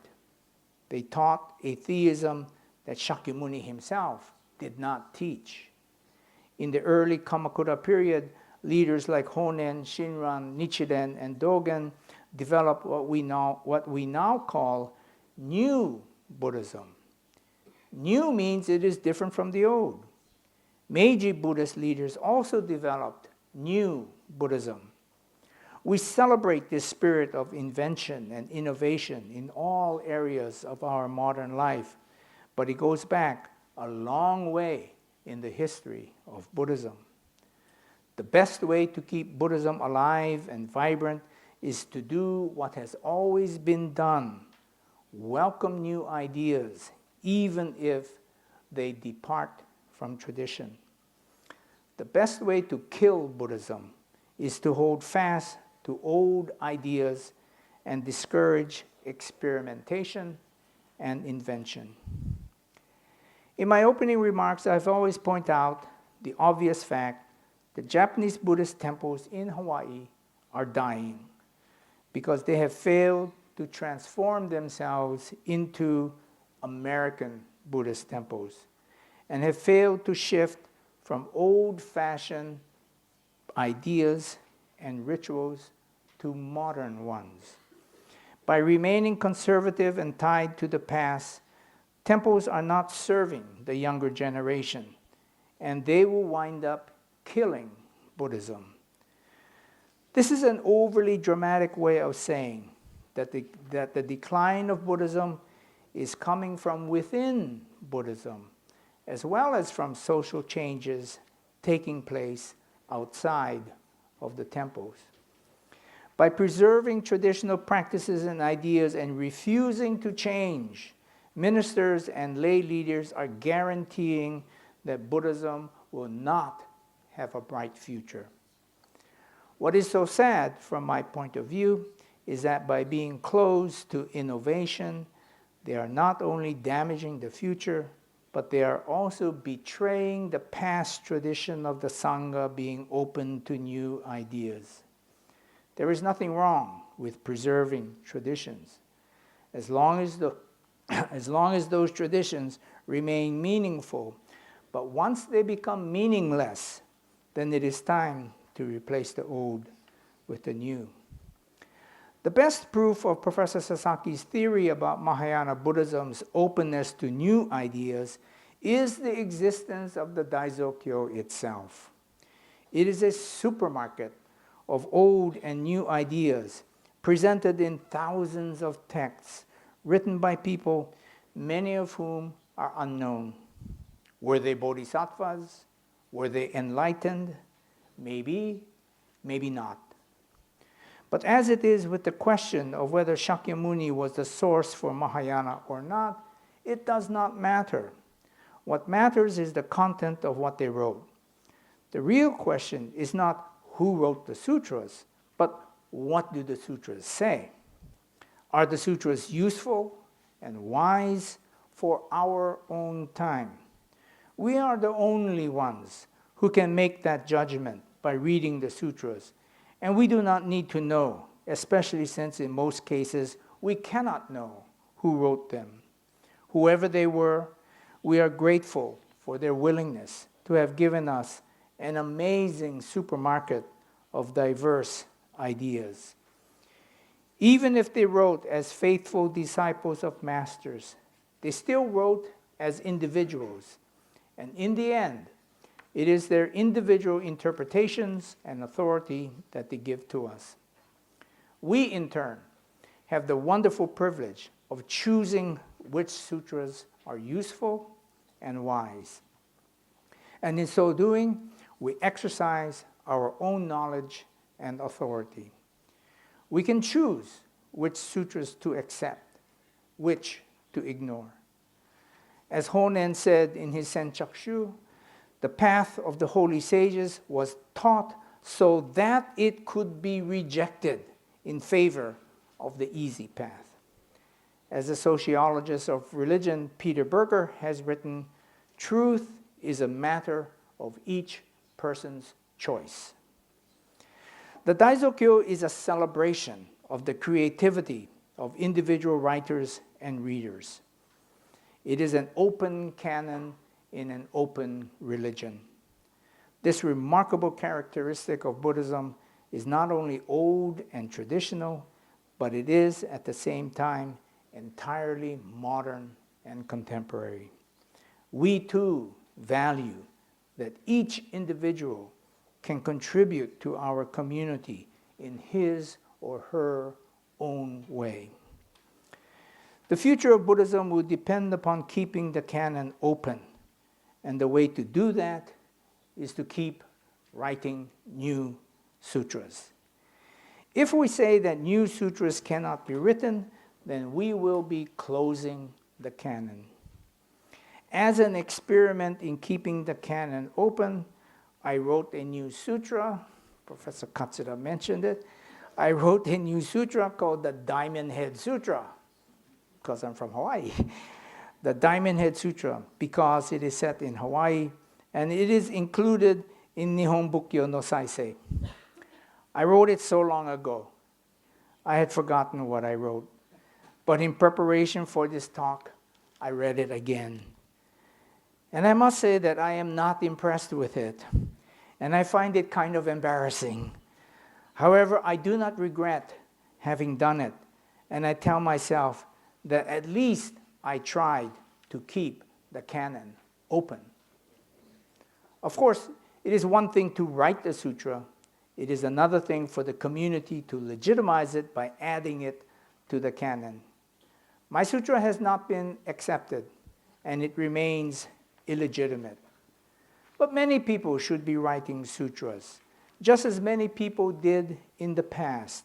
They taught a theism that Shakyamuni himself did not teach. In the early Kamakura period, leaders like Honen, Shinran, Nichiren, and Dogen developed what we now call New Buddhism. New means it is different from the old. Meiji Buddhist leaders also developed New Buddhism. We celebrate this spirit of invention and innovation in all areas of our modern life, but it goes back a long way in the history of Buddhism. The best way to keep Buddhism alive and vibrant is to do what has always been done: welcome new ideas, even if they depart from tradition. The best way to kill Buddhism is to hold fast to old ideas and discourage experimentation and invention. In my opening remarks, I've always pointed out the obvious fact that Japanese Buddhist temples in Hawaii are dying because they have failed to transform themselves into American Buddhist temples and have failed to shift from old-fashioned ideas and rituals to modern ones. By remaining conservative and tied to the past, temples are not serving the younger generation, and they will wind up killing Buddhism. This is an overly dramatic way of saying that the decline of Buddhism is coming from within Buddhism, as well as from social changes taking place outside of the temples. By preserving traditional practices and ideas and refusing to change, ministers and lay leaders are guaranteeing that Buddhism will not have a bright future. What is so sad from my point of view is that by being closed to innovation, they are not only damaging the future, but they are also betraying the past tradition of the sangha being open to new ideas. There is nothing wrong with preserving traditions, as long as those traditions remain meaningful. But once they become meaningless, then it is time to replace the old with the new. The best proof of Professor Sasaki's theory about Mahayana Buddhism's openness to new ideas is the existence of the Daizokyo itself. It is a supermarket of old and new ideas presented in thousands of texts written by people, many of whom are unknown. Were they bodhisattvas? Were they enlightened? Maybe, maybe not. But as it is with the question of whether Shakyamuni was the source for Mahayana or not, it does not matter. What matters is the content of what they wrote. The real question is not who wrote the sutras, but what do the sutras say? Are the sutras useful and wise for our own time? We are the only ones who can make that judgment by reading the sutras, and we do not need to know, especially since in most cases we cannot know who wrote them. Whoever they were, we are grateful for their willingness to have given us an amazing supermarket of diverse ideas. Even if they wrote as faithful disciples of masters, they still wrote as individuals. And in the end, it is their individual interpretations and authority that they give to us. We, in turn, have the wonderful privilege of choosing which sutras are useful and wise. And in so doing, we exercise our own knowledge and authority. We can choose which sutras to accept, which to ignore. As Honen said in his Senchakushu, the path of the holy sages was taught so that it could be rejected in favor of the easy path. As the sociologist of religion Peter Berger has written, truth is a matter of each person's choice. The Daizokyo is a celebration of the creativity of individual writers and readers. It is an open canon in an open religion. This remarkable characteristic of Buddhism is not only old and traditional, but it is at the same time entirely modern and contemporary. We too value that each individual can contribute to our community in his or her own way. The future of Buddhism will depend upon keeping the canon open, and the way to do that is to keep writing new sutras. If we say that new sutras cannot be written, then we will be closing the canon. As an experiment in keeping the canon open, I wrote a new sutra. Professor Katsuda mentioned it. I wrote a new sutra called the Diamond Head Sutra, because I'm from Hawaii. The Diamond Head Sutra, because it is set in Hawaii, and it is included in Nihon Bukkyo no Saisei. I wrote it so long ago, I had forgotten what I wrote. But in preparation for this talk, I read it again. And I must say that I am not impressed with it, and I find it kind of embarrassing. However, I do not regret having done it, and I tell myself that at least I tried to keep the canon open. Of course, it is one thing to write the sutra. It is another thing for the community to legitimize it by adding it to the canon. My sutra has not been accepted, and it remains illegitimate. But many people should be writing sutras, just as many people did in the past,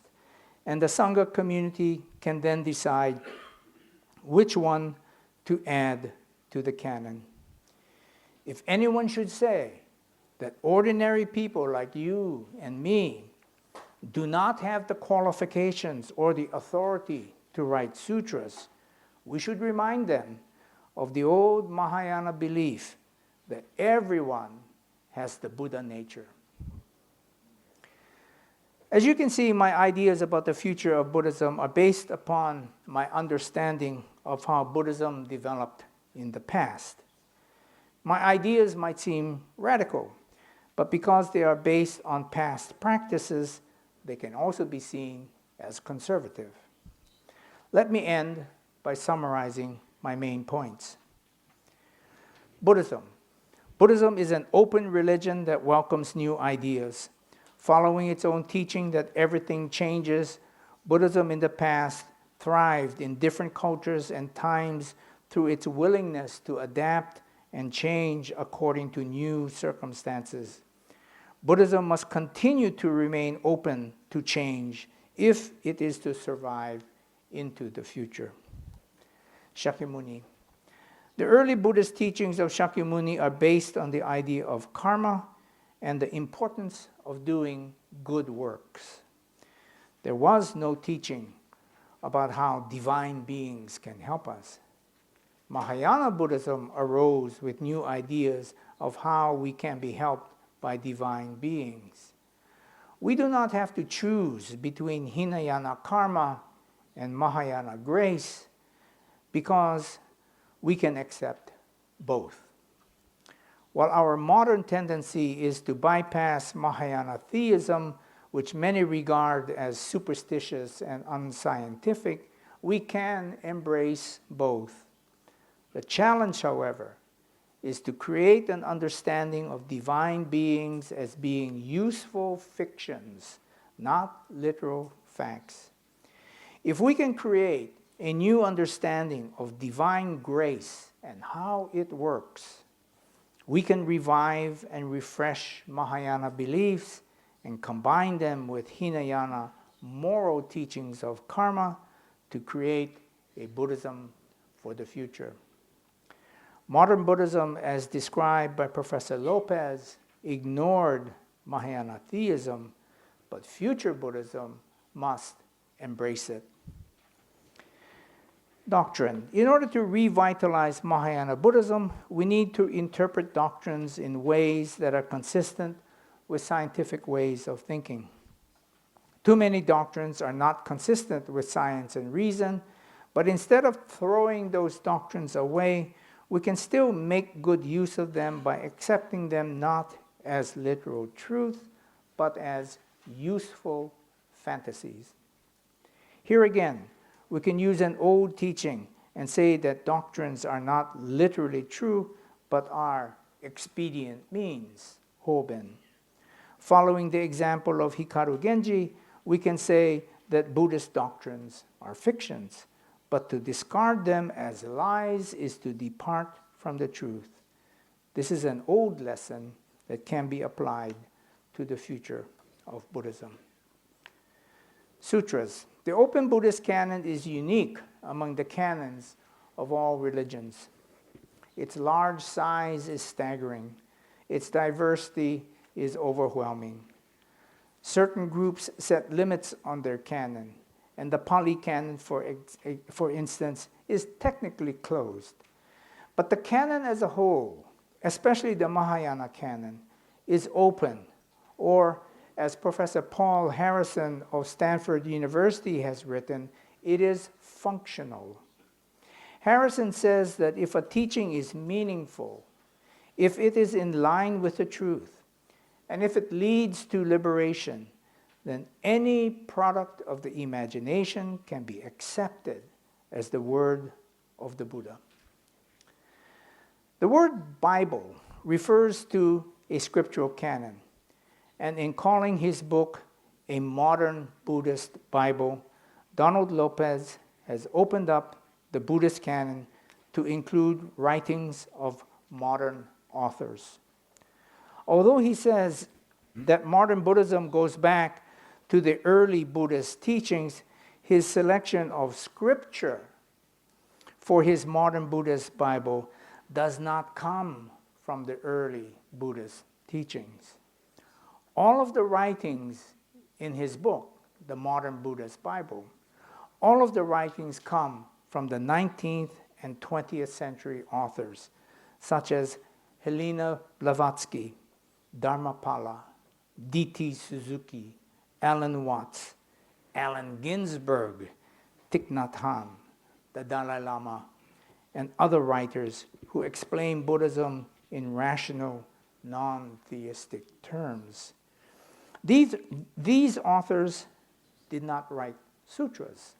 and the sangha community can then decide which one to add to the canon. If anyone should say that ordinary people like you and me do not have the qualifications or the authority to write sutras, we should remind them of the old Mahayana belief that everyone has the Buddha nature. As you can see, my ideas about the future of Buddhism are based upon my understanding of how Buddhism developed in the past. My ideas might seem radical, but because they are based on past practices, they can also be seen as conservative. Let me end by summarizing my main points. Buddhism. Buddhism is an open religion that welcomes new ideas. Following its own teaching that everything changes, Buddhism in the past thrived in different cultures and times through its willingness to adapt and change according to new circumstances. Buddhism must continue to remain open to change if it is to survive into the future. Shakyamuni. The early Buddhist teachings of Shakyamuni are based on the idea of karma and the importance of doing good works. There was no teaching about how divine beings can help us. Mahayana Buddhism arose with new ideas of how we can be helped by divine beings. We do not have to choose between Hinayana karma and Mahayana grace because we can accept both. While our modern tendency is to bypass Mahayana theism, which many regard as superstitious and unscientific, we can embrace both. The challenge, however, is to create an understanding of divine beings as being useful fictions, not literal facts. If we can create a new understanding of divine grace and how it works, we can revive and refresh Mahayana beliefs and combine them with Hinayana moral teachings of karma to create a Buddhism for the future. Modern Buddhism, as described by Professor Lopez, ignored Mahayana theism, but future Buddhism must embrace it. Doctrine. In order to revitalize Mahayana Buddhism, we need to interpret doctrines in ways that are consistent with scientific ways of thinking. Too many doctrines are not consistent with science and reason, but instead of throwing those doctrines away, we can still make good use of them by accepting them not as literal truth, but as useful fantasies. Here again, we can use an old teaching and say that doctrines are not literally true, but are expedient means, hoben. Following the example of Hikaru Genji, we can say that Buddhist doctrines are fictions, but to discard them as lies is to depart from the truth. This is an old lesson that can be applied to the future of Buddhism. Sutras. The open Buddhist canon is unique among the canons of all religions. Its large size is staggering. Its diversity is overwhelming. Certain groups set limits on their canon, and the Pali canon, for instance, is technically closed. But the canon as a whole, especially the Mahayana canon, is open, or as Professor Paul Harrison of Stanford University has written, it is functional. Harrison says that if a teaching is meaningful, if it is in line with the truth, and if it leads to liberation, then any product of the imagination can be accepted as the word of the Buddha. The word Bible refers to a scriptural canon, and in calling his book a modern Buddhist Bible, Donald Lopez has opened up the Buddhist canon to include writings of modern authors. Although he says that modern Buddhism goes back to the early Buddhist teachings, his selection of scripture for his modern Buddhist Bible does not come from the early Buddhist teachings. All of the writings in his book, the Modern Buddhist Bible, all of the writings come from the 19th and 20th century authors, such as Helena Blavatsky, Dharmapala, D.T. Suzuki, Alan Watts, Allen Ginsberg, Thich Nhat Hanh, the Dalai Lama, and other writers who explain Buddhism in rational, non-theistic terms. These authors did not write sutras,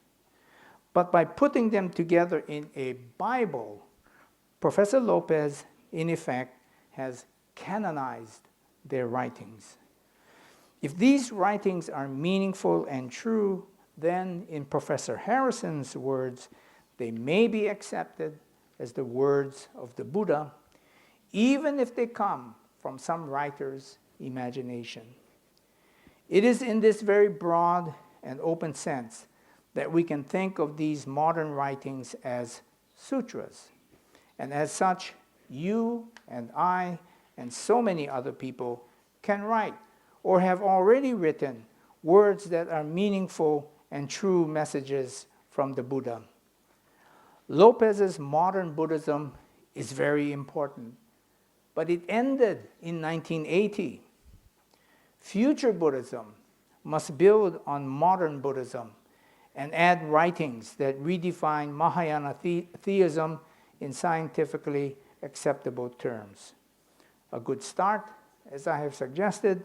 but by putting them together in a Bible, Professor Lopez, in effect, has canonized their writings. If these writings are meaningful and true, then, in Professor Harrison's words, they may be accepted as the words of the Buddha, even if they come from some writer's imagination. It is in this very broad and open sense that we can think of these modern writings as sutras. And as such, you and I and so many other people can write or have already written words that are meaningful and true messages from the Buddha. Lopez's modern Buddhism is very important, but it ended in 1980. Future Buddhism must build on modern Buddhism and add writings that redefine Mahayana theism in scientifically acceptable terms. A good start, as I have suggested,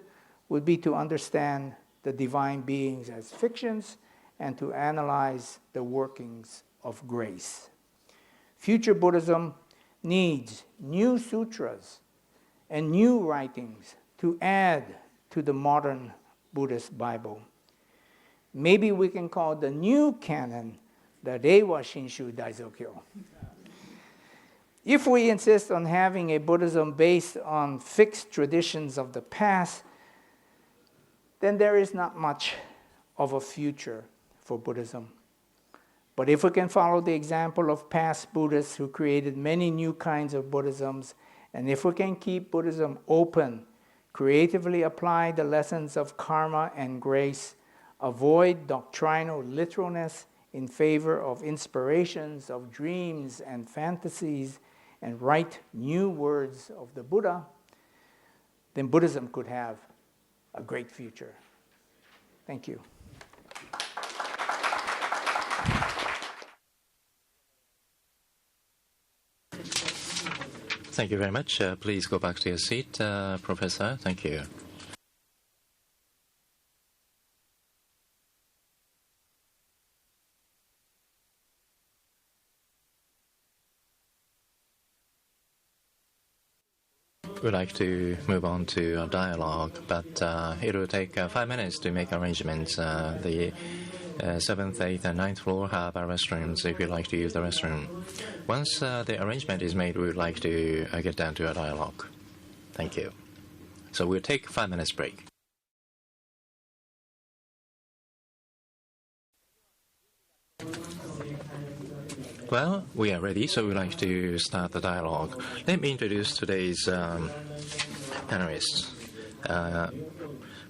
would be to understand the divine beings as fictions and to analyze the workings of grace. Future Buddhism needs new sutras and new writings to add to the modern Buddhist Bible. Maybe we can call the new canon the Reiwa Shinshu Daizokyo. If we insist on having a Buddhism based on fixed traditions of the past, then there is not much of a future for Buddhism. But if we can follow the example of past Buddhists who created many new kinds of Buddhisms, and if we can keep Buddhism open, creatively apply the lessons of karma and grace, avoid doctrinal literalness in favor of inspirations of dreams and fantasies, and write new words of the Buddha, then Buddhism could have a great future. Thank you. Thank you very much. Please go back to your seat, Professor. Thank you. We'd like to move on to a dialogue, but it will take 5 minutes to make arrangements. The 7th, 8th, and 9th floor have restrooms if you'd like to use the restroom. Once the arrangement is made, we would like to get down to a dialogue. Thank you. So we'll take 5 minutes break. Well, we are ready, so we'd like to start the dialogue. Let me introduce today's panelists.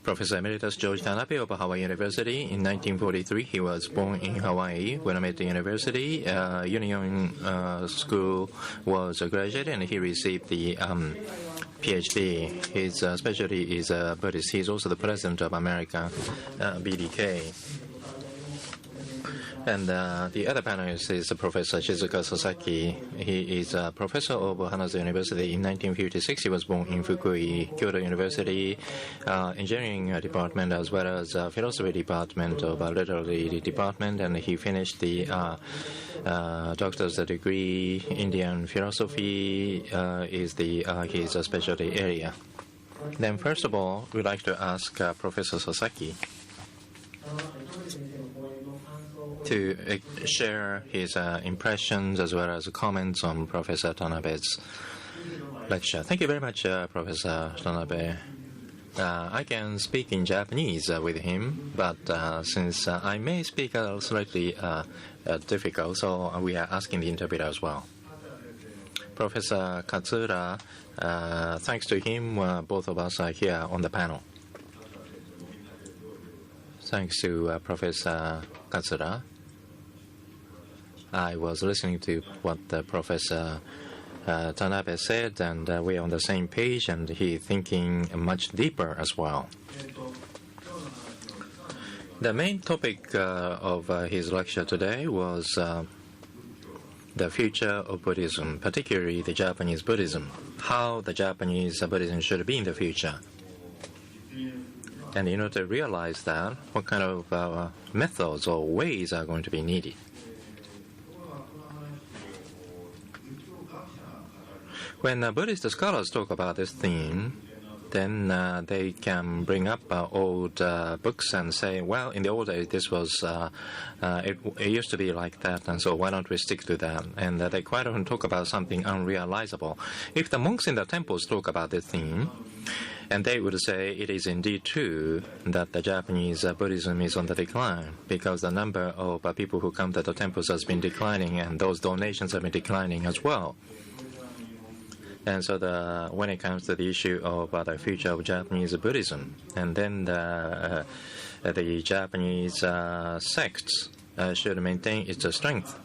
Professor Emeritus George Tanabe of Hawaii University. In 1943, he was born in Hawaii, Willamette University. Union School was a graduate, and he received the PhD. His specialty is Buddhist. He's also the president of America, BDK. And the other panelist is Professor Shizuka Sasaki. He is a professor of Hanazono University. In 1956, he was born in Fukui, Kyoto University, engineering department as well as philosophy department of literary department, and he finished the doctor's degree. Indian philosophy is his specialty area. Then, first of all, we'd like to ask Professor Sasaki to share his impressions as well as comments on Professor Tanabe's lecture. Thank you very much, Professor Tanabe. I can speak in Japanese with him, but since I may speak slightly difficult, so we are asking the interpreter as well. Professor Katsura, thanks to him, both of us are here on the panel. Thanks to Professor Katsura. I was listening to what Professor Tanabe said, and we are on the same page, and he's thinking much deeper as well. The main topic of his lecture today was the future of Buddhism, particularly the Japanese Buddhism, how the Japanese Buddhism should be in the future. And in order to realize that, what kind of methods or ways are going to be needed. When Buddhist scholars talk about this theme, then they can bring up old books and say, well, in the old days this was, it used to be like that, and so why don't we stick to that? And they quite often talk about something unrealizable. If the monks in the temples talk about this theme, and they would say it is indeed true that the Japanese Buddhism is on the decline because the number of people who come to the temples has been declining, and those donations have been declining as well. And so when it comes to the issue of the future of Japanese Buddhism, and then the Japanese sects should maintain its strength,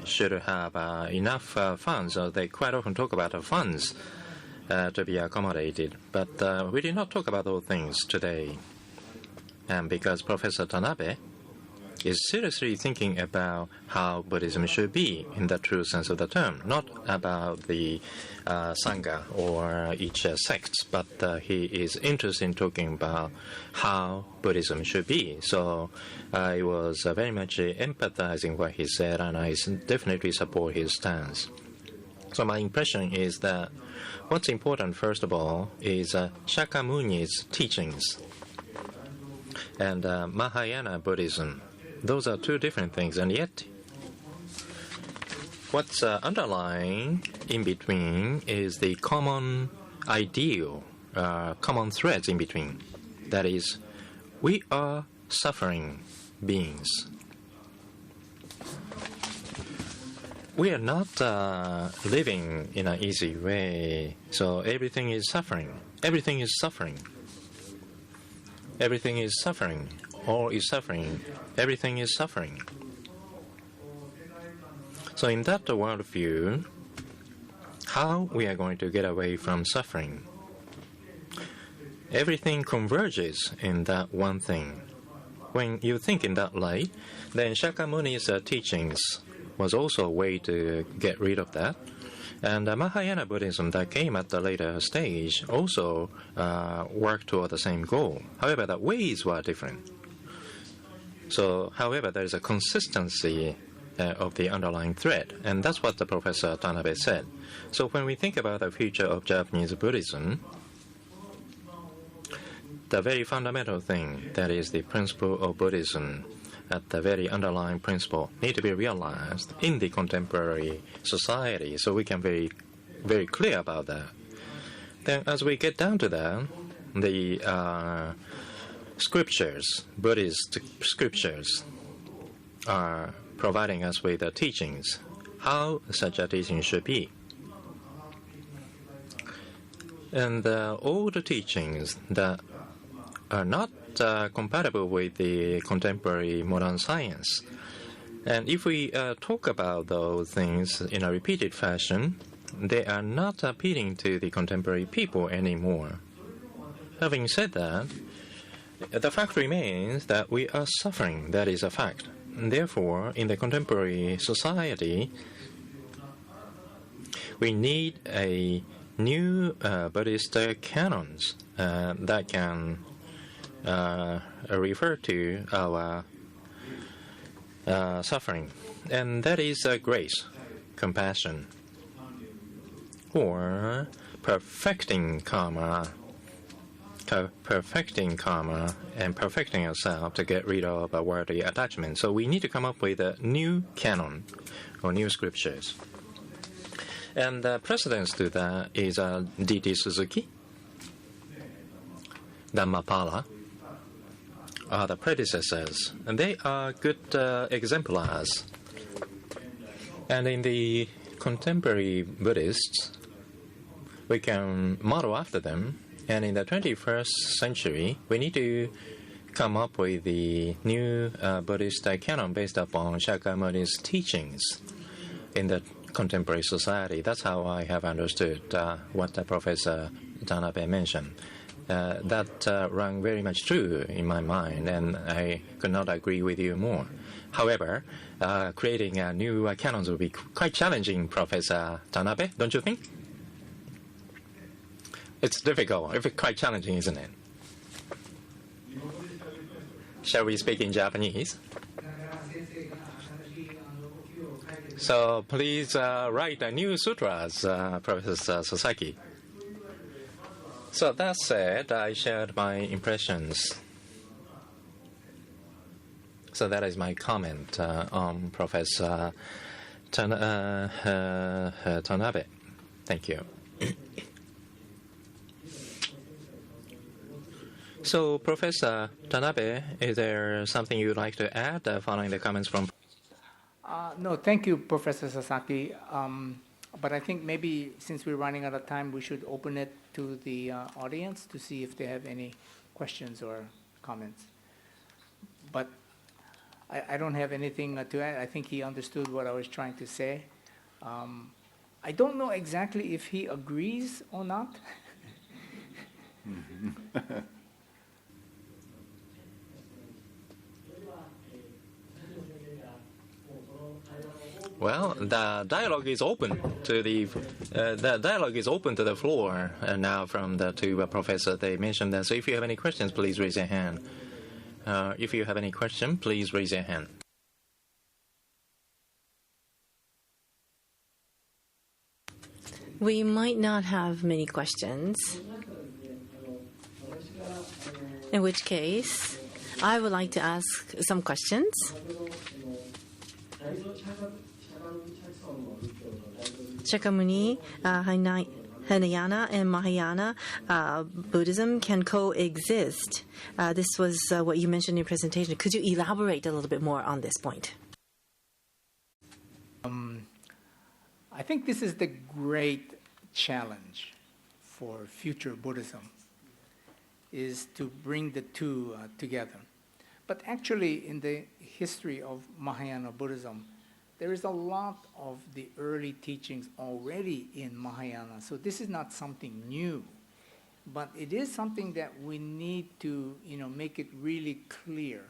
should have enough funds. So they quite often talk about funds to be accommodated. But we did not talk about those things today. And because Professor Tanabe is seriously thinking about how Buddhism should be in the true sense of the term, not about the sangha or each sect, but he is interested in talking about how Buddhism should be. So I was very much empathizing what he said, and I definitely support his stance. So my impression is that what's important, first of all, is Shakyamuni's teachings and Mahayana Buddhism. Those are two different things, and yet what's underlying in between is the common ideal, common threads in between. That is, We are suffering beings. We are not living in an easy way, so everything is suffering. Everything is suffering. Everything is suffering. All is suffering. Everything is suffering. So in that worldview, how we are going to get away from suffering? Everything converges in that one thing. When you think in that light, then Shakyamuni's teachings was also a way to get rid of that. And Mahayana Buddhism that came at the later stage also worked toward the same goal. However, the ways were different. So, however, there is a consistency of the underlying thread, and that's what the Professor Tanabe said. So when we think about the future of Japanese Buddhism, the very fundamental thing, that is the principle of Buddhism, at the very underlying principle, need to be realized in the contemporary society, so we can be very clear about that. Then as we get down to that, the scriptures, Buddhist scriptures, are providing us with the teachings, how such a teaching should be. And all the teachings that are not compatible with the contemporary modern science. And if we talk about those things in a repeated fashion, they are not appealing to the contemporary people anymore. Having said that, the fact remains that we are suffering. That is a fact. And therefore, in the contemporary society, we need a new Buddhist canons that can refer to our suffering. And that is grace, compassion, or perfecting karma and perfecting ourselves to get rid of our worldly attachment. So we need to come up with a new canon or new scriptures. And the precedence to that is D.T. Suzuki, Dhammapala, are the predecessors, and they are good exemplars. And in the contemporary Buddhists, we can model after them. And in the 21st century, we need to come up with the new Buddhist canon based upon Shakyamuni's teachings in the contemporary society. That's how I have understood what Professor Tanabe mentioned. That rang very much true in my mind, and I could not agree with you more. However, creating new canons will be quite challenging, Professor Tanabe, don't you think? It's difficult. It's quite challenging, isn't it? Shall we speak in Japanese? So please write new sutras, Professor Sasaki. So that said, I shared my impressions. So that is my comment on Professor Tanabe. Thank you. So, Professor Tanabe, is there something you'd like to add following the comments from? No, thank you, Professor Sasaki. But I think maybe since we're running out of time, we should open it to the audience to see if they have any questions or comments. But I don't have anything to add. I think he understood what I was trying to say. I don't know exactly if he agrees or not. Well, the dialogue is open to the floor now from the two professors. They mentioned that. So if you have any questions, please raise your hand. If you have any question, please raise your hand. We might not have many questions, in which case I would like to ask some questions. Shakyamuni Hinayana and Mahayana Buddhism can coexist. This was what you mentioned in your presentation. Could you elaborate a little bit more on this point? I think this is the great challenge for future Buddhism, is to bring the two together. But actually, in the history of Mahayana Buddhism, there is a lot of the early teachings already in Mahayana. So this is not something new, but it is something that we need to, make it really clear,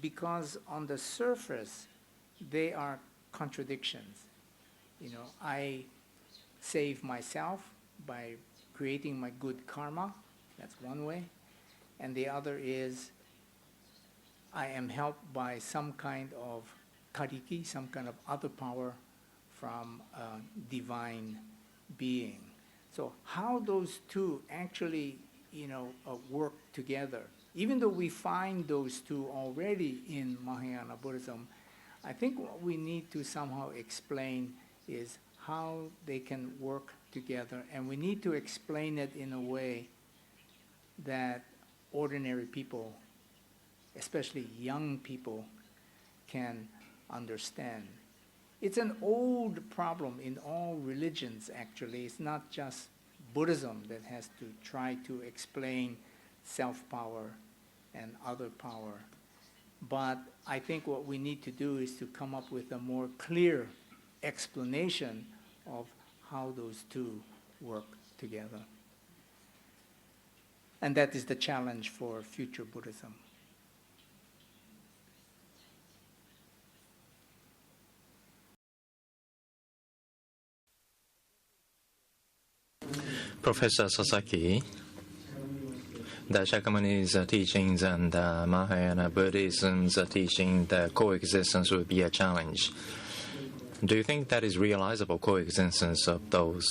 because on the surface, they are contradictions. I save myself by creating my good karma. That's one way. And the other is I am helped by some kind of kariki, some kind of other power from a divine being. So how those two actually, work together, even though we find those two already in Mahayana Buddhism, I think what we need to somehow explain is how they can work together, and we need to explain it in a way that ordinary people, especially young people, can understand. It's an old problem in all religions, actually. It's not just Buddhism that has to try to explain self-power and other power. But I think what we need to do is to come up with a more clear explanation of how those two work together. And that is the challenge for future Buddhism. Professor Sasaki, the Shakyamuni's teachings and Mahayana Buddhism's teaching, the coexistence would be a challenge. Do you think that is realizable coexistence of those?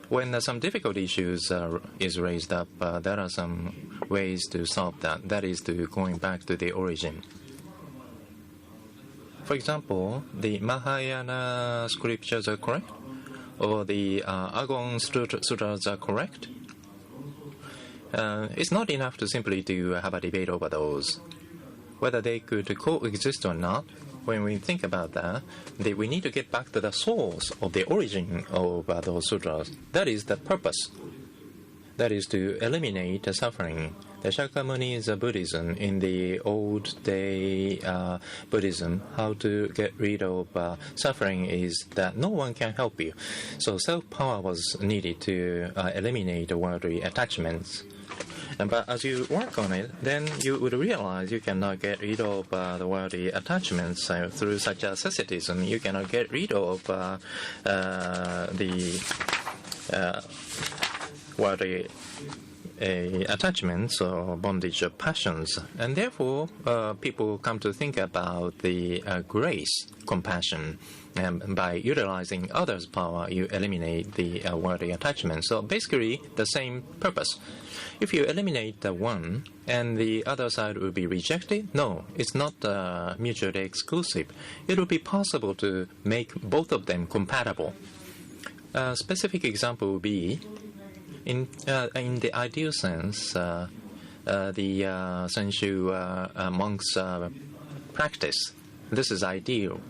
When some difficult issues is raised up, there are some ways to solve that. That is to going back to the origin. For example, the Mahayana scriptures are correct, or the Agon Sutras are correct. It's not enough to simply to have a debate over those. Whether they could coexist or not, when we think about that, we need to get back to the source of the origin of those sutras. That is the purpose. That is to eliminate the suffering. The Shakyamuni's Buddhism, in the old day Buddhism, how to get rid of suffering is that no one can help you. So self-power was needed to eliminate the worldly attachments. But as you work on it, then you would realize you cannot get rid of the worldly attachments through such asceticism. You cannot get rid of the worldly attachments or bondage of passions. And therefore, people come to think about the grace, compassion. And by utilizing others' power, you eliminate the worldly attachment. So basically, the same purpose. If you eliminate the one and the other side will be rejected, no, it's not mutually exclusive. It will be possible to make both of them compatible. A specific example would be, in the ideal sense, the Senshu monks' practice. This is ideal.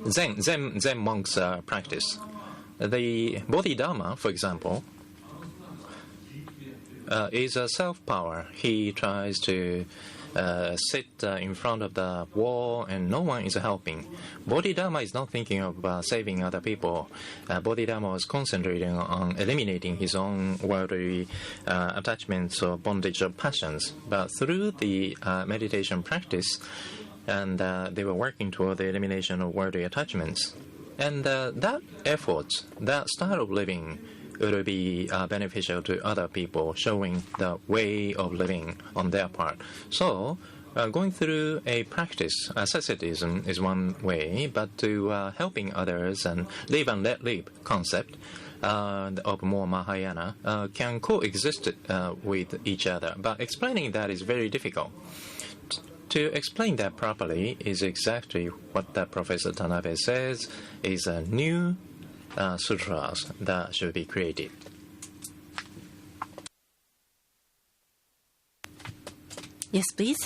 Zen monks' practice. The Bodhidharma, for example, is a self-power. He tries to sit in front of the wall and no one is helping. Bodhidharma is not thinking of saving other people. Bodhidharma was concentrating on eliminating his own worldly attachments or bondage of passions. But through the meditation practice, and they were working toward the elimination of worldly attachments. And that effort, that style of living, will be beneficial to other people, showing the way of living on their part. So, going through a practice, asceticism is one way, but to helping others and live and let live concept of more Mahayana can coexist with each other. But explaining that is very difficult. To explain that properly is exactly what Professor Tanabe says is a new sutras that should be created. Yes, please.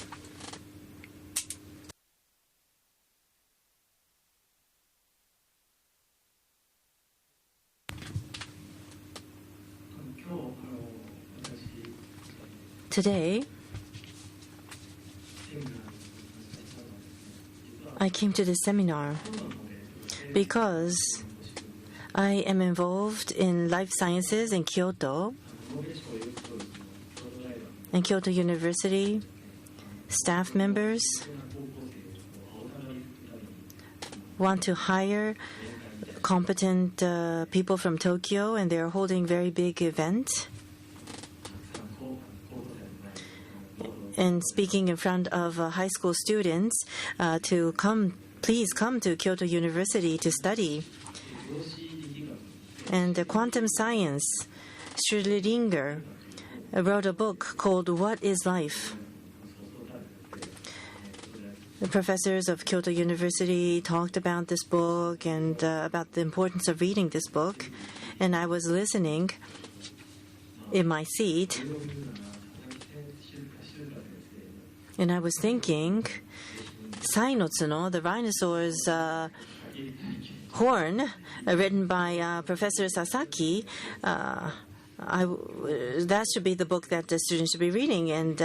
Today, I came to this seminar because I am involved in life sciences in Kyoto and Kyoto University. Staff members want to hire competent people from Tokyo, and they're holding very big event. And speaking in front of high school students to please come to Kyoto University to study. And quantum science, Schrödinger wrote a book called What is Life? The professors of Kyoto University talked about this book and about the importance of reading this book. And I was listening in my seat. And I was thinking, Sai no Tsuno, the rhinoceros horn, written by Professor Sasaki, that should be the book that the students should be reading. And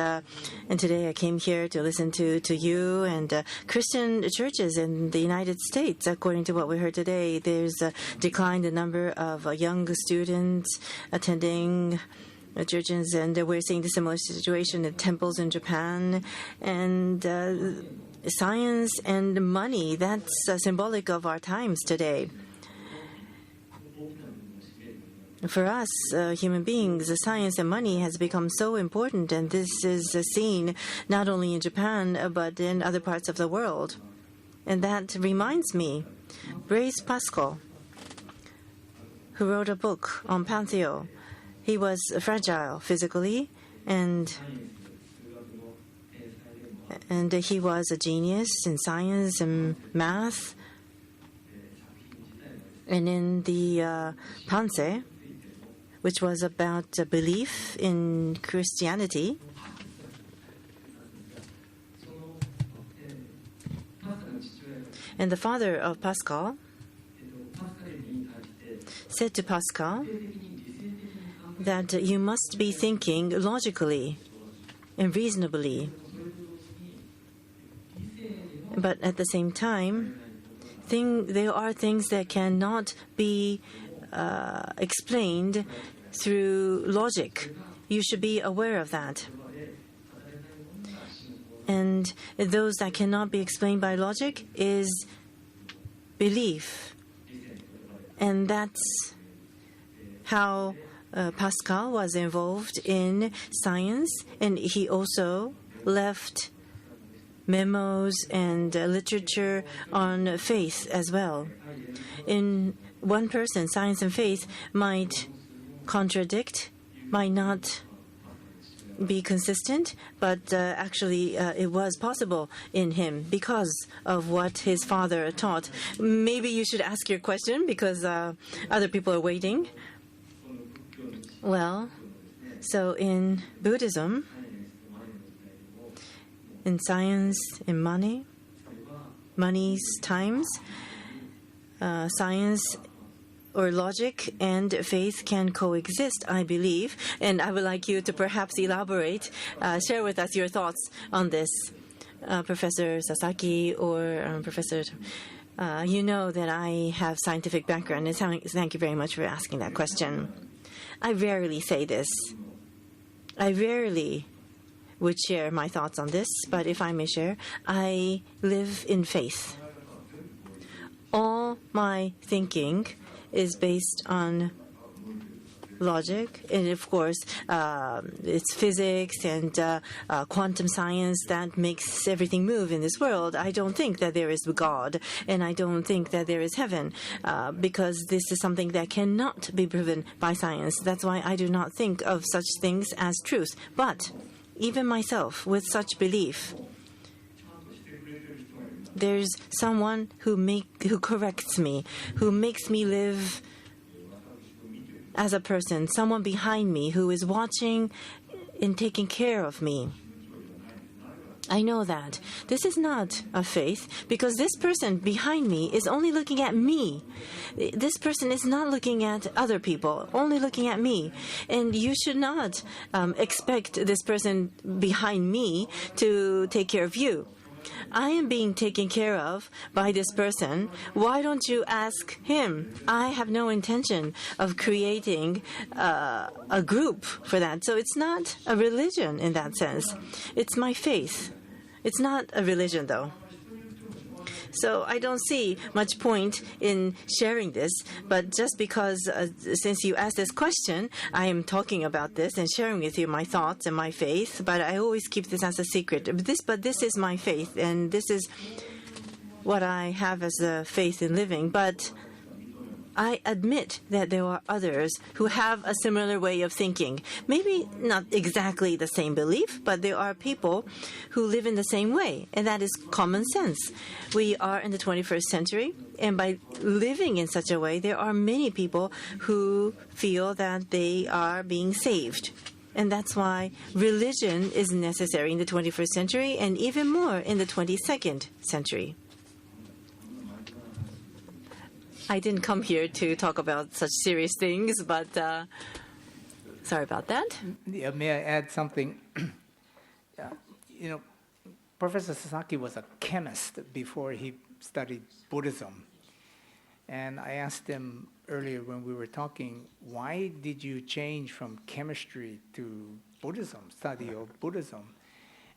today I came here to listen to you and Christian churches in the United States. According to what we heard today, there's a decline in the number of young students attending churches, and we're seeing the similar situation in temples in Japan. And science and money, that's symbolic of our times today. For us, human beings, science and money has become so important, and this is seen not only in Japan, but in other parts of the world. And that reminds me, Blaise Pascal, who wrote a book on Pantheon. He was fragile physically, and he was a genius in science and math. And in the Pansei, which was about belief in Christianity, and the father of Pascal said to Pascal that you must be thinking logically and reasonably. But at the same time, there are things that cannot be explained through logic. You should be aware of that. And those that cannot be explained by logic is belief. And that's how Pascal was involved in science, and he also left memos and literature on faith as well. In one person, science and faith might contradict, might not be consistent, but actually it was possible in him because of what his father taught. Maybe you should ask your question because other people are waiting. Well, so in Buddhism, in science, in money's times, science or logic and faith can coexist, I believe. And I would like you to perhaps elaborate, share with us your thoughts on this. Professor Sasaki or Professor, you know that I have scientific background, and thank you very much for asking that question. I rarely say this. I rarely would share my thoughts on this, but if I may share, I live in faith. All my thinking is based on logic, and of course it's physics and quantum science that makes everything move in this world. I don't think that there is God, and I don't think that there is heaven, because this is something that cannot be proven by science. That's why I do not think of such things as truth. But even myself, with such belief, there's someone who corrects me, who makes me live as a person, someone behind me who is watching and taking care of me. I know that this is not a faith because this person behind me is only looking at me. This person is not looking at other people, only looking at me. And you should not expect this person behind me to take care of you. I am being taken care of by this person. Why don't you ask him? I have no intention of creating a group for that. So it's not a religion in that sense. It's my faith. It's not a religion, though. So I don't see much point in sharing this, but just because since you asked this question, I am talking about this and sharing with you my thoughts and my faith, but I always keep this as a secret. But this is my faith, and this is what I have as a faith in living. But I admit that there are others who have a similar way of thinking. Maybe not exactly the same belief, but there are people who live in the same way, and that is common sense. We are in the 21st century, and by living in such a way, there are many people who feel that they are being saved. And that's why religion is necessary in the 21st century, and even more in the 22nd century. I didn't come here to talk about such serious things, but sorry about that. Yeah, may I add something? Professor Sasaki was a chemist before he studied Buddhism. And I asked him earlier when we were talking, why did you change from chemistry to Buddhism, study of Buddhism?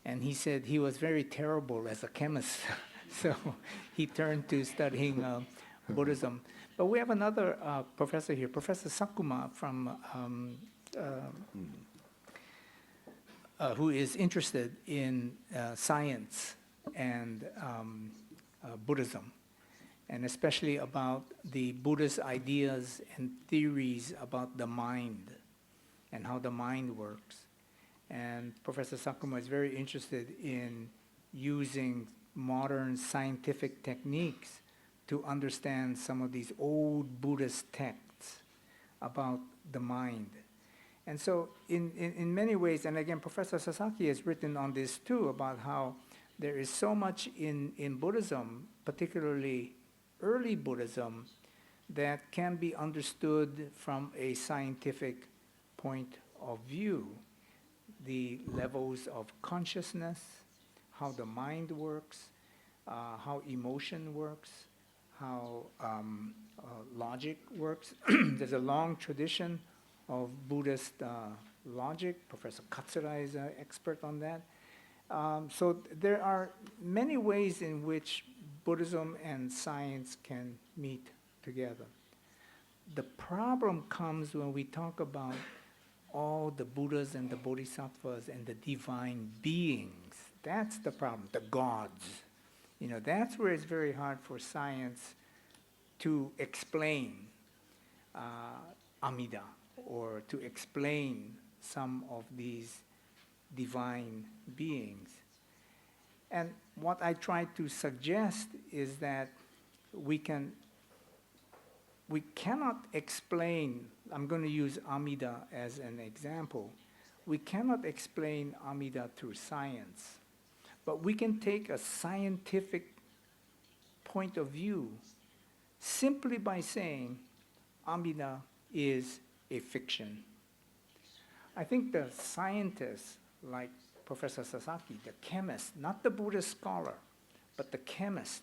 And he said he was very terrible as a chemist. So he turned to studying Buddhism. But we have another professor here, Professor Sakuma, from who is interested in science and Buddhism, and especially about the Buddhist ideas and theories about the mind and how the mind works. And Professor Sakuma is very interested in using modern scientific techniques to understand some of these old Buddhist texts about the mind. And so in many ways, and again, Professor Sasaki has written on this too, about how there is so much in Buddhism, particularly early Buddhism, that can be understood from a scientific point of view. The levels of consciousness, how the mind works, how emotion works, how logic works. There's a long tradition of Buddhist logic. Professor Katsura is an expert on that. So there are many ways in which Buddhism and science can meet together. The problem comes when we talk about all the Buddhas and the Bodhisattvas and the divine beings. That's the problem, the gods. That's where it's very hard for science to explain Amida or to explain some of these divine beings. And what I try to suggest is that we cannot explain, I'm going to use Amida as an example, we cannot explain Amida through science. But we can take a scientific point of view simply by saying Amida is a fiction. I think the scientists like Professor Sasaki, the chemist, not the Buddhist scholar, but the chemist,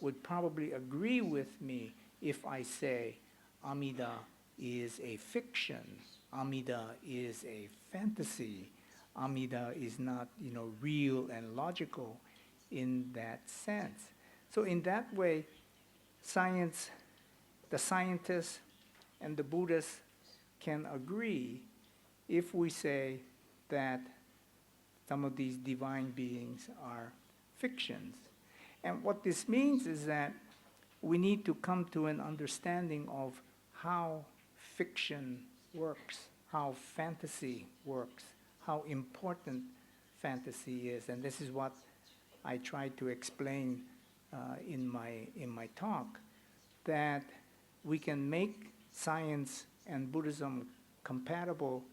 would probably agree with me if I say Amida is a fiction, Amida is a fantasy, Amida is not, real and logical in that sense. So in that way, science, the scientists and the Buddhists can agree if we say that some of these divine beings are fictions. And what this means is that we need to come to an understanding of how fiction works, how fantasy works, how important fantasy is. And this is what I try to explain in my talk, that we can make science and Buddhism compatible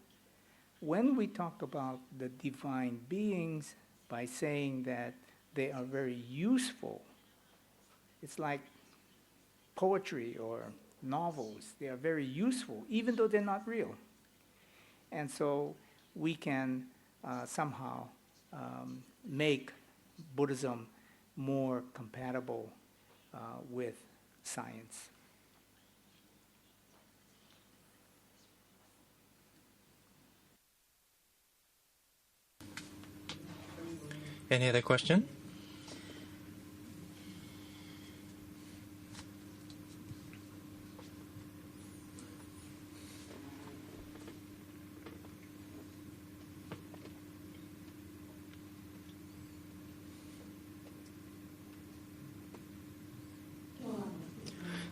when we talk about the divine beings by saying that they are very useful. It's like poetry or novels. They are very useful, even though they're not real. And so we can somehow make Buddhism more compatible with science. Any other question?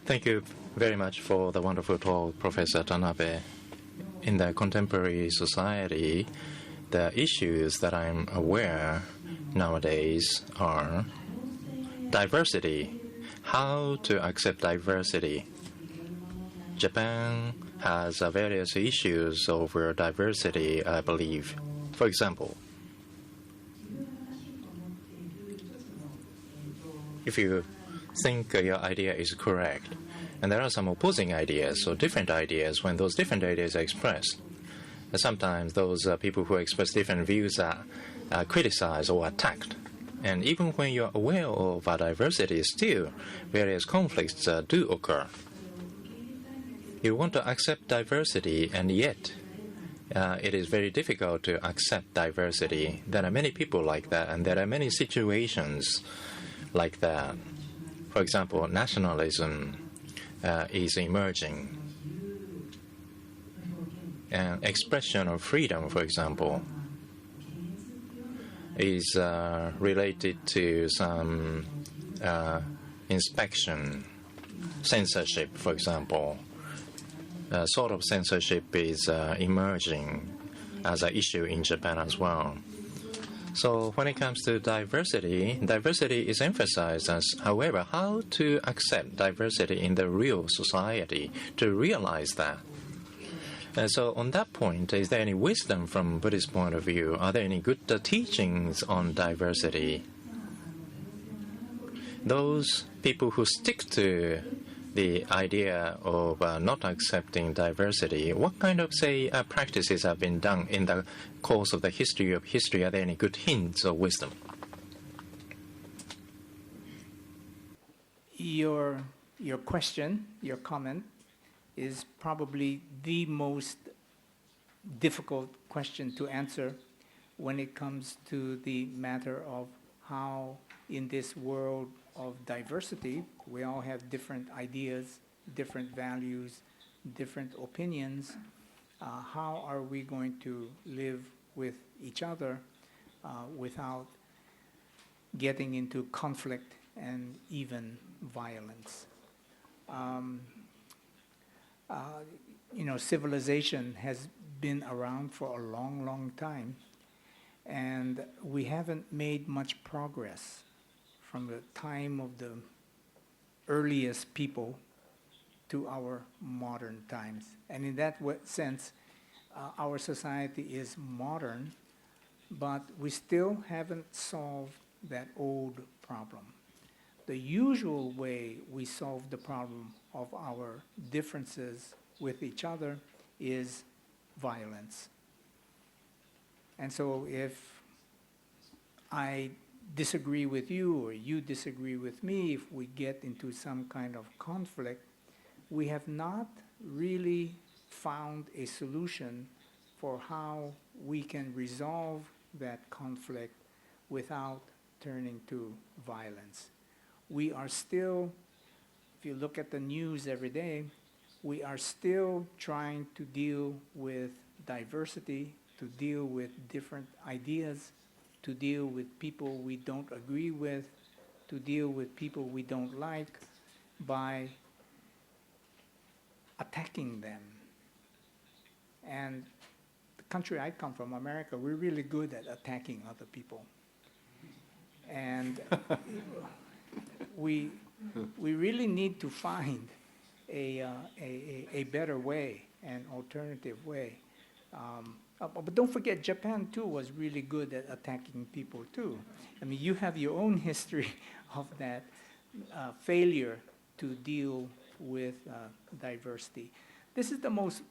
Thank you very much for the wonderful talk, Professor Tanabe. In the contemporary society, the issues that I'm aware nowadays are diversity, how to accept diversity. Japan has various issues over diversity, I believe. For example, if you think your idea is correct, and there are some opposing ideas or different ideas, when those different ideas are expressed, sometimes those people who express different views are criticized or attacked. And even when you're aware of diversity, still various conflicts do occur. You want to accept diversity, and yet it is very difficult to accept diversity. There are many people like that, and there are many situations like that. For example, nationalism is emerging. And expression of freedom, for example, is related to some inspection, censorship, for example. Sort of censorship is emerging as an issue in Japan as well. So when it comes to diversity, diversity is emphasized as, however, how to accept diversity in the real society, to realize that. So on that point, is there any wisdom from Buddhist point of view? Are there any good teachings on diversity? Those people who stick to the idea of not accepting diversity, what kind of, say, practices have been done in the course of the history of history? Are there any good hints of wisdom? Your question, your comment, is probably the most difficult question to answer when it comes to the matter of how, in this world of diversity, we all have different ideas, different values, different opinions. How are we going to live with each other without getting into conflict and even violence? Civilization has been around for a long, long time, and we haven't made much progress from the time of the earliest people to our modern times. And in that sense, our society is modern, but we still haven't solved that old problem. The usual way we solve the problem of our differences with each other is violence. And so if I disagree with you or you disagree with me, if we get into some kind of conflict, we have not really found a solution for how we can resolve that conflict without turning to violence. We are still, if you look at the news every day, we are still trying to deal with diversity, to deal with different ideas, to deal with people we don't agree with, to deal with people we don't like, by attacking them. And the country I come from, America, we're really good at attacking other people. And we really need to find a better way, an alternative way. But don't forget, Japan too was really good at attacking people too. I mean, you have your own history of that failure to deal with diversity. This is the most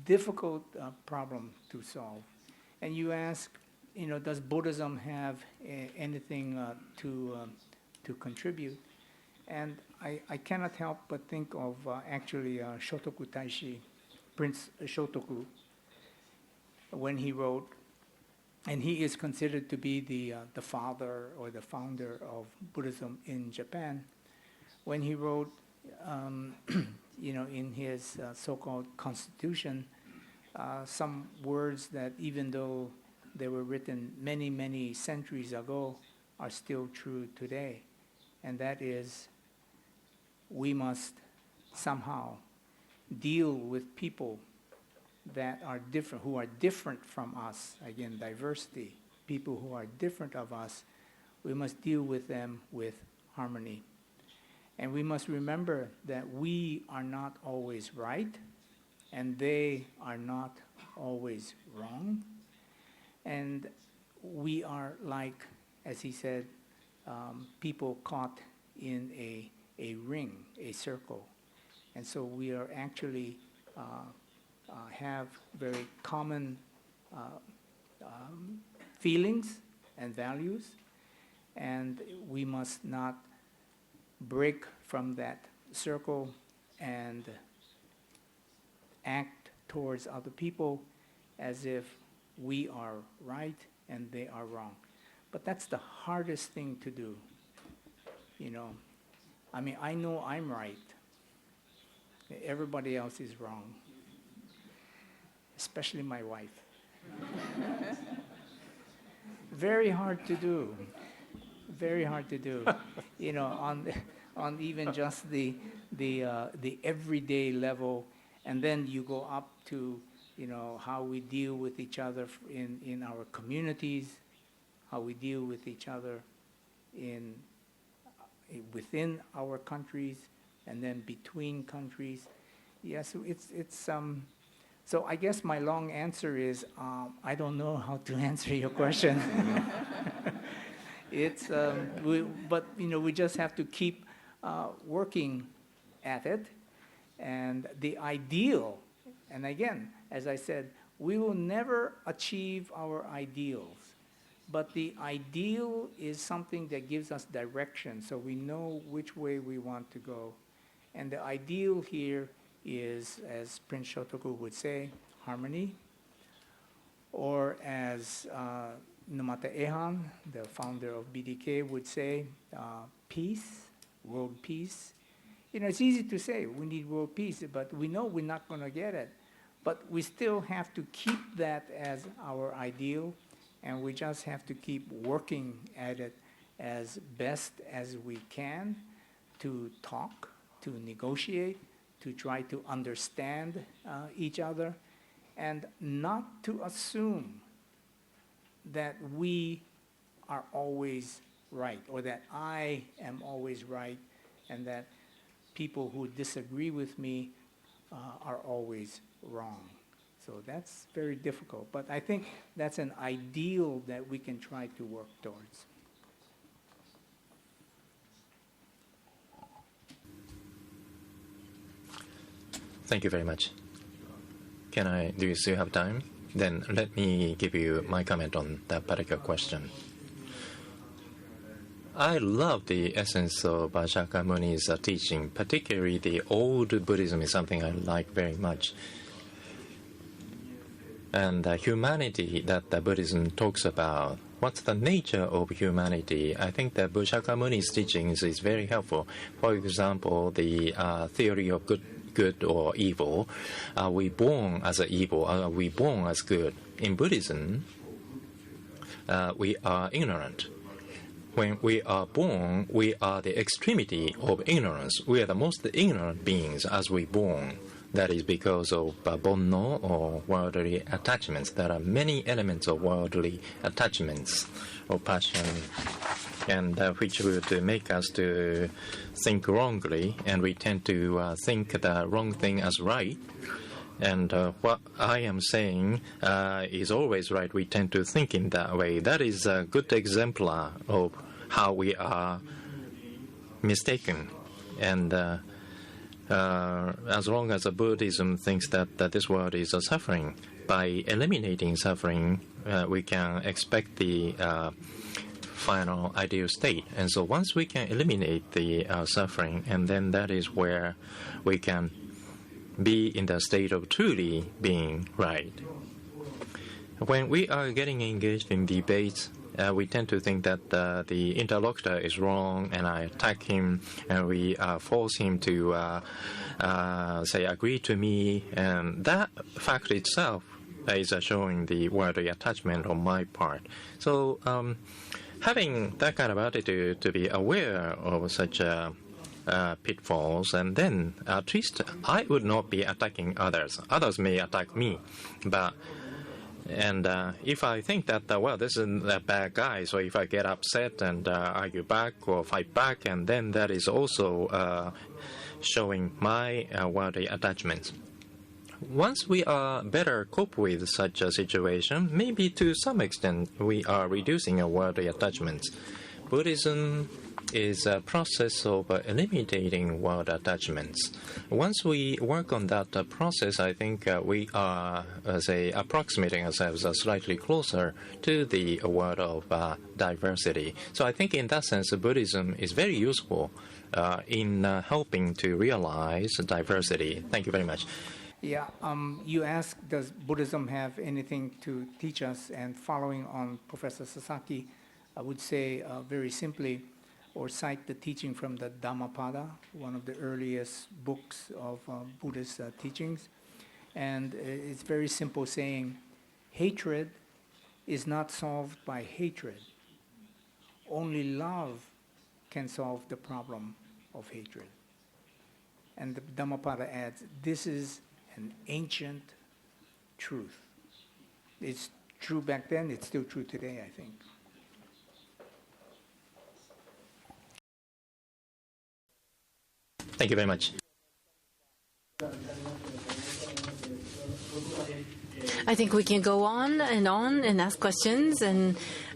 difficult problem to solve. And you ask, does Buddhism have anything to contribute? And I cannot help but think of actually Shotoku Taishi, Prince Shotoku, when he wrote, and he is considered to be the father or the founder of Buddhism in Japan, when he wrote, in his so-called constitution, some words that even though they were written many, many centuries ago are still true today. And that is, we must somehow deal with people that are different, who are different from us. Again, diversity. People who are different of us, we must deal with them with harmony. And we must remember that we are not always right, and they are not always wrong. And we are like, as he said, people caught in a ring, a circle. And so we are actually have very common feelings and values, and we must not break from that circle and act towards other people as if we are right and they are wrong. But that's the hardest thing to do. I mean, I know I'm right. Everybody else is wrong, especially my wife. Very hard to do. Very hard to do. On even just the everyday level, and then you go up to how we deal with each other in our communities, how we deal with each other within our countries, and then between countries. Yeah, so it's so I guess my long answer is I don't know how to answer your question. But we just have to keep working at it, and the ideal. And again, as I said, we will never achieve our ideals, but the ideal is something that gives us direction, so we know which way we want to go. And the ideal here is, as Prince Shotoku would say, harmony, or as Numata Ehan, the founder of BDK, would say, peace, world peace. It's easy to say we need world peace, but we know we're not going to get it. But we still have to keep that as our ideal, and we just have to keep working at it as best as we can to talk, to negotiate, to try to understand each other, and not to assume that we are always right, or that I am always right, and that people who disagree with me are always wrong. So that's very difficult, but I think that's an ideal that we can try to work towards. Thank you very much. Do you still have time? Then let me give you my comment on that particular question. I love the essence of Shakyamuni's teaching, particularly the old Buddhism is something I like very much. And the humanity that the Buddhism talks about, what's the nature of humanity? I think that Shakyamuni's teachings is very helpful. For example, the theory of good or evil. Are we born as evil? Are we born as good? In Buddhism, we are ignorant. When we are born, we are the extremity of ignorance. We are the most ignorant beings as we born. That is because of bonno, or worldly attachments. There are many elements of worldly attachments or passion, and which would make us to think wrongly, and we tend to think the wrong thing as right. And what I am saying is always right. We tend to think in that way. That is a good exemplar of how we are mistaken. And as long as Buddhism thinks that this world is suffering, by eliminating suffering, we can expect the final ideal state. And so once we can eliminate the suffering, and then that is where we can be in the state of truly being right. When we are getting engaged in debates, we tend to think that the interlocutor is wrong, and I attack him, and we force him to say, agree to me. And that fact itself is showing the worldly attachment on my part. So having that kind of attitude, to be aware of such pitfalls, and then at least I would not be attacking others. Others may attack me, but if I think that, well, this is a bad guy, so if I get upset and argue back or fight back, and then that is also showing my worldly attachments. Once we are better cope with such a situation, maybe to some extent we are reducing our worldly attachments. Buddhism is a process of eliminating world attachments. Once we work on that process, I think we are, approximating ourselves slightly closer to the world of diversity. So I think in that sense, Buddhism is very useful in helping to realize diversity. Thank you very much. Yeah, you asked, does Buddhism have anything to teach us? And following on Professor Sasaki, I would say very simply, or cite the teaching from the Dhammapada, one of the earliest books of Buddhist teachings. And it's very simple saying, hatred is not solved by hatred. Only love can solve the problem of hatred. And the Dhammapada adds, this is an ancient truth. It's true back then, it's still true today, I think. Thank you very much. I think we can go on and ask questions,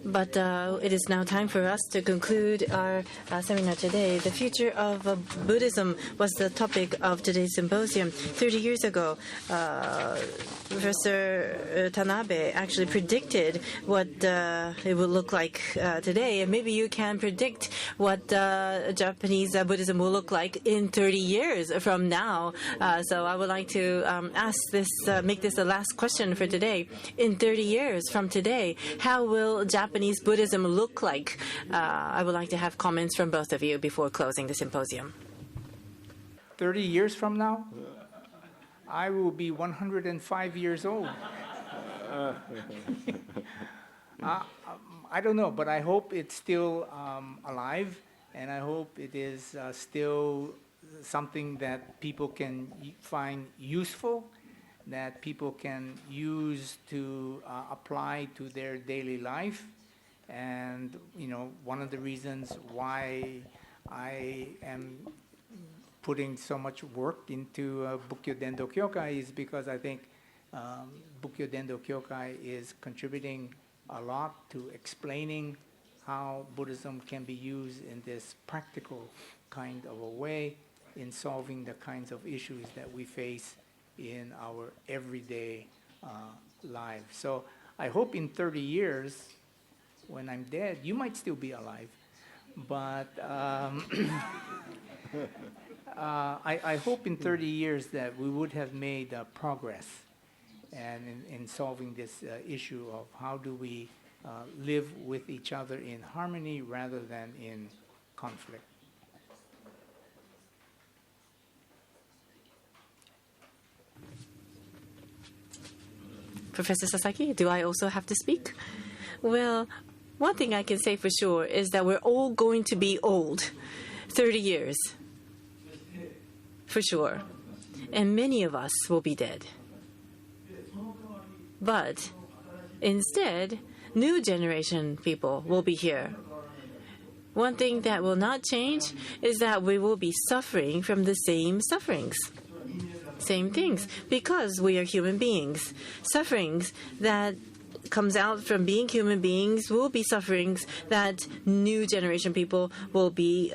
but it is now time for us to conclude our seminar today. The future of Buddhism was the topic of today's symposium. 30 years ago, Professor Tanabe actually predicted what it would look like today, and maybe you can predict what Japanese Buddhism will look like in 30 years from now. So I would like to make this the last question for today. In 30 years from today, how will Japanese Buddhism look like? I would like to have comments from both of you before closing the symposium. 30 years from now, I will be 105 years old. I don't know, but I hope it's still alive, and I hope it is still something that people can find useful, that people can use to apply to their daily life. And, one of the reasons why I am putting so much work into Bukkyo Dendo Kyokai is because I think Bukkyo Dendo Kyokai is contributing a lot to explaining how Buddhism can be used in this practical kind of a way in solving the kinds of issues that we face in our everyday lives. So I hope in 30 years, when I'm dead, you might still be alive, but I hope in 30 years that we would have made progress and in solving this issue of how do we live with each other in harmony rather than in conflict. Professor Sasaki, do I also have to speak? Well, one thing I can say for sure is that we're all going to be old. 30 years. For sure. and many of us will be dead. But instead, new generation people will be here. One thing that will not change is that we will be suffering from the same sufferings. Same things, because we are human beings. Sufferings that comes out from being human beings will be sufferings that new generation people will be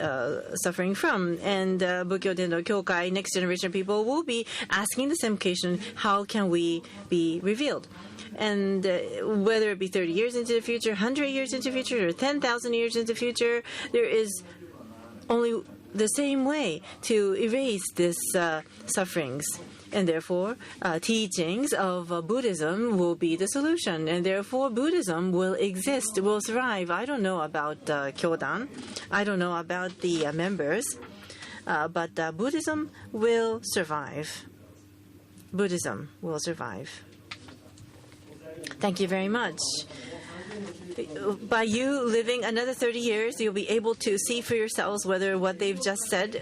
suffering from. And Bukkyo Dendo Kyokai, next generation people, will be asking the same question, how can we be revealed? And whether it be 30 years into the future, 100 years into the future, or 10,000 years into the future, there is only the same way to erase this sufferings. And therefore, teachings of Buddhism will be the solution. And therefore, Buddhism will exist, will thrive. I don't know about Kyodan. I don't know about the members. But Buddhism will survive. Buddhism will survive. Thank you very much. By you living another 30 years, you'll be able to see for yourselves whether what they've just said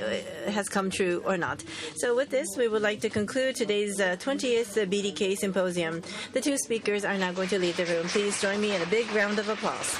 has come true or not. So with this, we would like to conclude today's 20th BDK Symposium. The two speakers are now going to leave the room. Please join me in a big round of applause.